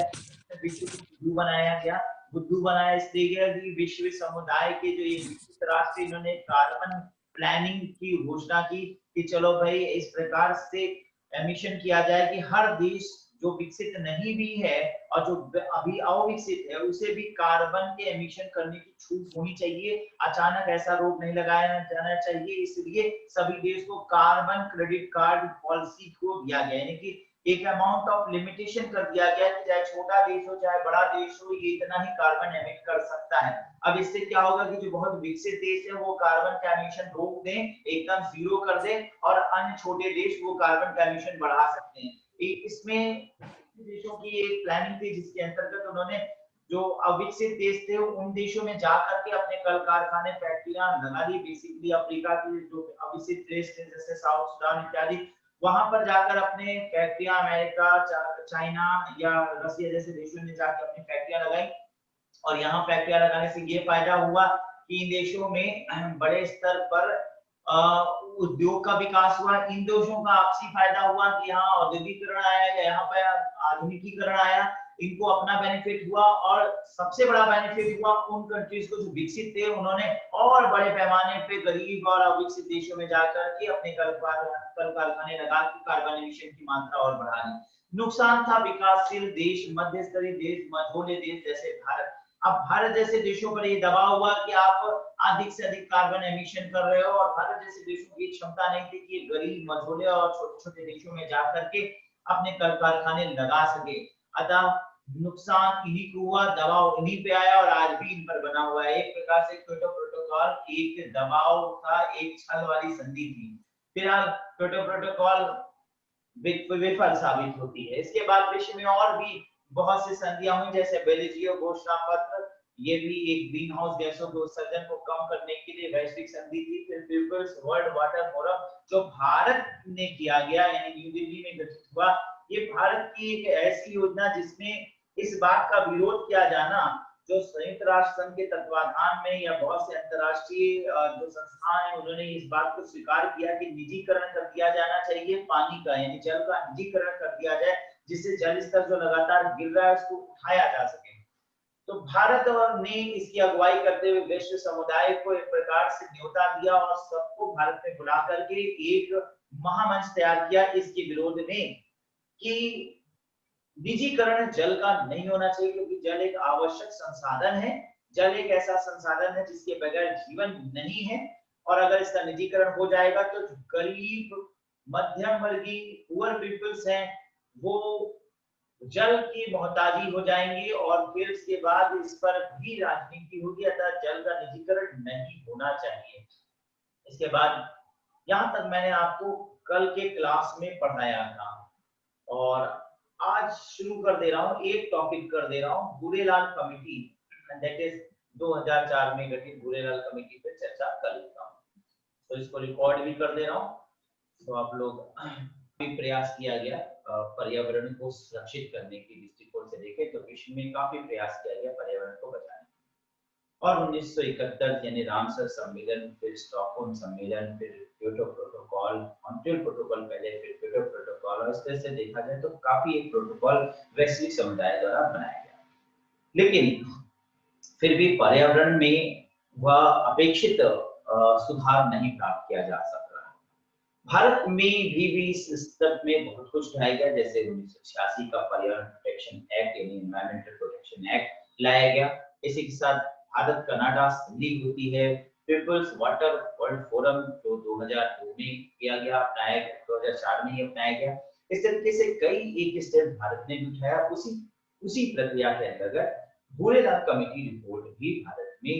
विश्व को बुद्धू बनाया गया, बुद्धू बनाया इसलिए गया कि विश्व समुदाय के जो ये विकसित राष्ट्र, इन्होंने कार्बन प्लानिंग की घोषणा की कि चलो भाई इस प्रकार से एमिशन किया जाए कि हर देश जो विकसित नहीं भी है और जो अभी अविकसित है उसे भी कार्बन के एमिशन करने की छूट होनी चाहिए, अचानक ऐसा रोक नहीं लगाया जाना चाहिए। इसलिए सभी देश को कार्बन क्रेडिट कार्ड पॉलिसी को दिया गया, यानी कि एक अमाउंट ऑफ लिमिटेशन कर दिया गया कि चाहे छोटा देश हो चाहे बड़ा देश हो, ये इतना ही कार्बन एमिट कर सकता है। अब इससे क्या होगा कि जो बहुत विकसित देश है वो कार्बन का एमिशन रोक दें, एकदम जीरो कर दें, और अन्य छोटे देश वो कार्बन का एमिशन बढ़ा सकते हैं। इसमें देशों की एक प्लानिंग थी जिसके अंतर्गत उन्होंने जो अविकसित देश थे उन देशों में जाकर के अपने कल कारखाने फैक्ट्रियां लगा दी। बेसिकली अफ्रीका के जो अविकसित देश थे जैसे साउथ सुडान इत्यादि, वहां पर जाकर अपने फैक्ट्रियां अमेरिका, चाइना या रसिया जैसे देशों में जाकर अपनी फैक्ट्रियां लगाई। और यहाँ फैक्ट्रियां लगाने से ये फायदा हुआ कि इन देशों में बड़े स्तर पर उद्योग का विकास हुआ। इन देशों का आपसी फायदा हुआ कि यहाँ औद्योगिकरण आया, यहाँ पर आधुनिकीकरण आया, इनको अपना बेनिफिट हुआ। और सबसे बड़ा बेनिफिट हुआ उन कंट्रीज को जो विकसित थे, उन्होंने और बड़े पैमाने पे गरीब और अविकसित देशों में जाकर के अपने कल कारखाने लगा के कार्बन एमिशन की मात्रा और बढ़ा ली। नुकसान था विकासशील देश, मध्य स्तरीय देश, मझोले देश जैसे भारत। अब भारत जैसे देशों पर ये दबाव हुआ कि आप अधिक से अधिक कार्बन एमिशन कर रहे हो, और भारत जैसे देशों की क्षमता नहीं थी कि गरीब, मझोले और छोटे छोटे देशों में जाकर के अपने कल कारखाने लगा सके। अतः नुकसान इन्हीं को हुआ, दबाव इन्हीं पे आया और आज भी इन पर बना हुआ है। एक प्रकार से क्योटो प्रोटोकॉल एक दबाव था, एक छल वाली संधि थी। फिलहाल क्योटो प्रोटोकॉल विफल साबित होती है। इसके बाद विश्व में और भी बहुत सी संधियां हुई, जैसे बेल्जियम घोषणा पत्र, ये भी एक ग्रीन हाउस गैसों के उत्सर्जन को कम करने के लिए वैश्विक संधि थी। फिर पीपल्स वर्ल्ड वाटर फोरम जो भारत ने किया गया, यानी न्यू दिल्ली में गठित हुआ। ये भारत की एक ऐसी योजना जिसमें इस बात का विरोध किया जाना, जो संयुक्त राष्ट्र संघ के तत्वाधान में या बहुत से अंतर्राष्ट्रीय जो संस्थान है उन्होंने इस बात को स्वीकार किया कि निजीकरण कर दिया जाना चाहिए पानी का, यानी जल का निजीकरण कर दिया जाए, जिससे जल स्तर जो लगातार गिर रहा है उसको उठाया जा सके। तो भारत ने इसकी अगुवाई करते हुए वैश्विक समुदाय को एक प्रकार से न्योता दिया और सबको भारत में बुला करके एक महामंच तैयार किया इसके विरोध में कि निजीकरण जल का नहीं होना चाहिए, क्योंकि जल एक आवश्यक संसाधन है। जल एक ऐसा संसाधन है जिसके बगैर जीवन नहीं है, और अगर इसका निजीकरण हो जाएगा तो जो गरीब, मध्यम वर्गीय, पुअर पीपल्स हैं वो जल की मोहताजी हो जाएंगी और फिर इसके बाद इस पर भी राजनीति होगी। अतः जल का निजीकरण नहीं होना चाहिए। इसके बाद यहाँ तक मैंने आपको कल के क्लास में पढ़ाया था और आज शुरू कर दे रहा हूँ, एक टॉपिक कर दे रहा हूँ, भूरेलाल कमेटी, दैट इज 2004 में गठित भूरेलाल कमेटी पर चर्चा कर लेता हूँ। तो इसको रिकॉर्ड भी कर दे रहा हूँ। तो आप लोग भी प्रयास किया गया पर्यावरण को सुरक्षित करने की दृष्टिकोण से देखें तो विश्व में काफी प्रयास किया गया पर्यावरण को बचाने। और 1971 यानी रामसर सम्मेलन, फिर स्टॉकहोम सम्मेलन, फिर क्योटो प्रोटोकॉल, मॉन्ट्रियल प्रोटोकॉल पहले, फिर क्योटो प्रोटोकॉल, और इस तरह से देखा जाए तो काफी एक प्रोटोकॉल वैश्विक समुदाय द्वारा बनाया गया। लेकिन फिर भी पर्यावरण में वह अपेक्षित सुधार नहीं प्राप्त किया जा सक रहा। भारत में भी इस स्तर में बहुत कुछ लाया गया, जैसे 1986 का पर्यावरण प्रोटेक्शन एक्ट यानी एनवायरमेंटल प्रोटेक्शन एक्ट लाया गया। इसी के साथ भारत कनाडा संधि होती है, पीपल्स वाटर वर्ल्ड फोरम जो 2002 में किया गया, अपनाया गया, 2004 में ही अपनाया गया। इस तरीके से कई एक स्टेप भारत ने भी उठाया। उसी प्रक्रिया के अंतर्गत भूरेलाल कमेटी रिपोर्ट भी भारत में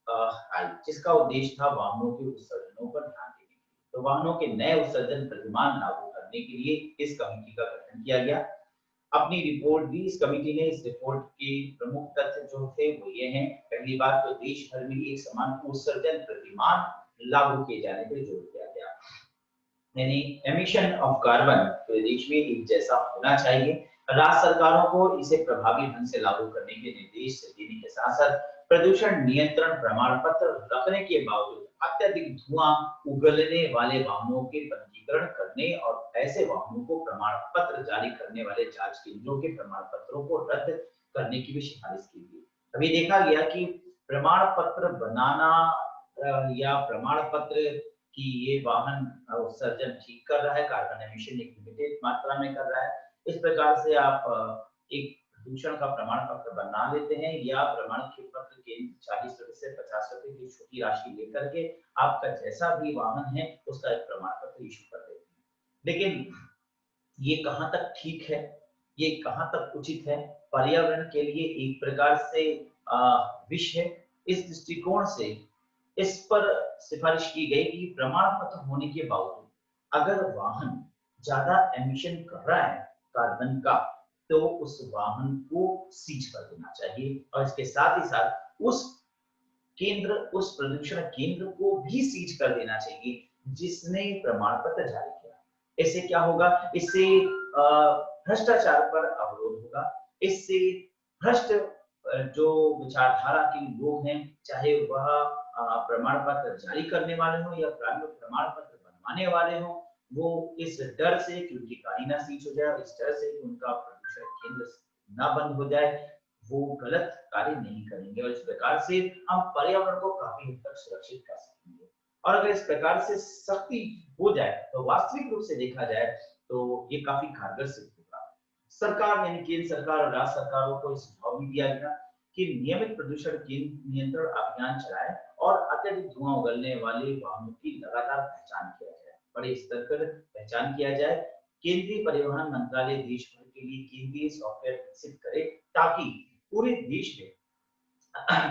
आई, जिसका उद्देश्य था वाहनों के उत्सर्जनों पर ध्यान देने। तो वाहनों के नए उत्सर्जन प्रतिमान लागू करने के लिए इस कमेटी का गठन किया गया। अपनी रिपोर्ट दी इस कमेटी ने। इस रिपोर्ट के प्रमुख तथ्य जो थे वो ये हैं, पहली बात तो देश भर में एक समान उत्सर्जन प्रतिमान लागू किए जाने पर जोर दिया गया, यानी एमिशन ऑफ कार्बन तो देश में एक जैसा होना चाहिए। राज्य सरकारों को इसे प्रभावी ढंग से लागू करने के निर्देश देने के साथ साथ प्रदूषण नियंत्रण प्रमाण पत्र रखने के बावजूद अत्यधिक धुआं उगलने वाले वाहनों के पंजीकरण करने और ऐसे वाहनों को प्रमाण पत्र जारी करने वाले जांच केंद्रों के प्रमाण पत्रों को रद्द करने की भी सिफारिश की गई। अभी देखा गया कि प्रमाण पत्र बनाना या प्रमाण पत्र कि ये वाहन उत्सर्जन ठीक कर रहा है, कार्बन एमिशन एक लिमिटेड मात्रा में कर रहा है, इस प्रकार से आप एक प्रदूषण का प्रमाण पत्र बना लेते हैं या प्रमाण पत्र के 40 से 50% की छोटी राशि लेकर के आपका जैसा भी वाहन है उसका एक प्रमाण पत्र इशू कर देते हैं। लेकिन ये कहाँ तक ठीक है, ये कहाँ तक उचित है, पर्यावरण के लिए एक प्रकार से विष है। इस दृष्टिकोण से इस पर सिफारिश की गई कि प्रमाण पत्र होने के बावजूद अगर वाहन ज्यादा एमिशन कर रहा है कार्बन का तो उस वाहन को सीज कर देना चाहिए और इसके साथ ही साथ उस प्रदूषण केंद्र को भी सीज कर देना चाहिए जिसने प्रमाण पत्र जारी किया। इससे क्या होगा, इससे भ्रष्टाचार पर अवरोध होगा। इससे भ्रष्ट जो विचारधारा के लोग हैं, चाहे वह प्रमाण पत्र जारी करने वाले हो या प्रमाण पत्र बनवाने वाले हो, वो इस डर से कि उनकी गाड़ी ना सीज हो जाए, इस डर से कि उनका प्रदूषण केंद्र ना बंद हो जाए, वो गलत कार्य नहीं करेंगे और इस प्रकार से हम पर्यावरण को काफी हद तक सुरक्षित कर सकेंगे। और अगर इस प्रकार से सख्ती हो जाए तो वास्तविक रूप से देखा जाए तो ये काफी कारगर सिद्ध होगा। सरकार यानी केंद्र सरकार और राज्य सरकारों को इस सुझाव भी दिया गया कि नियमित प्रदूषण नियंत्रण अभियान चलाए और अत्यधिक धुआं उगलने वाले वाहनों की लगातार पहचान किया जाए, बड़े स्तर पर पहचान किया जाए। केंद्रीय परिवहन मंत्रालय देश भर के लिए केंद्रीय सॉफ्टवेयर विकसित करे ताकि पूरे देश में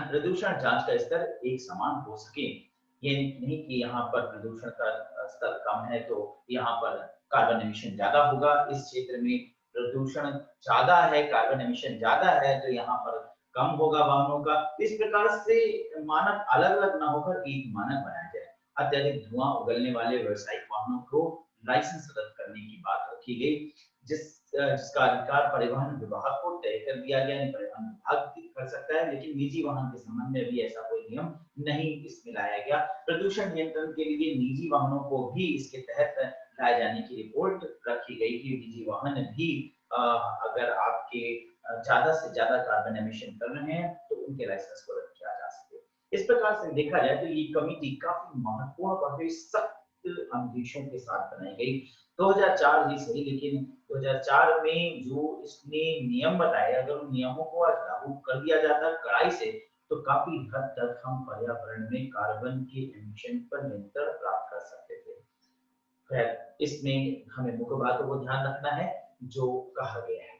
प्रदूषण जांच का स्तर एक समान हो सके। ये नहीं कि यहाँ पर प्रदूषण का स्तर कम है तो यहाँ पर कार्बन एमिशन ज्यादा होगा, इस क्षेत्र में प्रदूषण ज्यादा है, कार्बन एमिशन ज्यादा है तो यहाँ पर कम होगा वाहनों का। इस प्रकार से मानक अलग अलग ना होकर एक मानक बनाया जाए। अत्यधिक धुआं उगलने वाले व्यावसायिक वाहनों को लाइसेंस रद्द करने की बात रखी गई, जिसका अधिकार परिवहन विभाग को तय कर दिया गया। परिवहन विभाग कर सकता है, लेकिन निजी वाहन के संबंध में भी ऐसा कोई नियम नहीं इसमें लाया गया। प्रदूषण नियंत्रण के लिए निजी वाहनों को भी इसके तहत लाए जाने की रिपोर्ट रखी गई कि निजी वाहन भी अगर आपके ज्यादा से ज्यादा कार्बन एमिशन कर रहे हैं तो उनके लाइसेंस को रद्द किया जा सके। इस प्रकार से देखा जाए तो ये कमेटी काफी महत्वपूर्ण और सख्त अनुदेशों के साथ बनाई गई। 2004 ही सही, लेकिन 2004 में जो इसने नियम बताए, अगर उन नियमों को आज लागू कर दिया जाता कड़ाई से तो काफी हद तक हम पर्यावरण में कार्बन के एमिशन पर नियंत्रण प्राप्त कर सकते थे। खैर, इसमें हमें मुख्य बातों को ध्यान रखना है जो कहा गया है।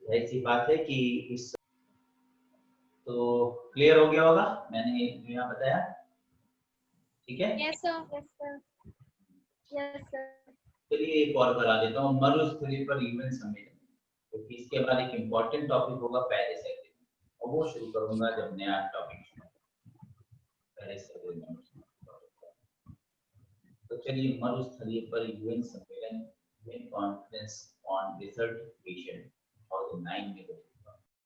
ऐसी बात है कि इस तो क्लियर हो गया होगा मैंने यहाँ बताया, ठीक है? Yes sir, yes sir, yes sir. चलिए एक और करा देता हूँ, मरुस्थलीय पर यूएन सम्मेलन, क्योंकि इसके बाद एक इम्पोर्टेंट टॉपिक होगा पेरिस एग्रीमेंट, और वो शुरू करूंगा जब नया टॉपिक पेरिस एग्रीमेंट। तो चलिए मरुस्थलीय पर यूएन सम्मेलन, यूएन कॉन्फ्रेंस ऑन डिसर्टिफिकेशन और 9 में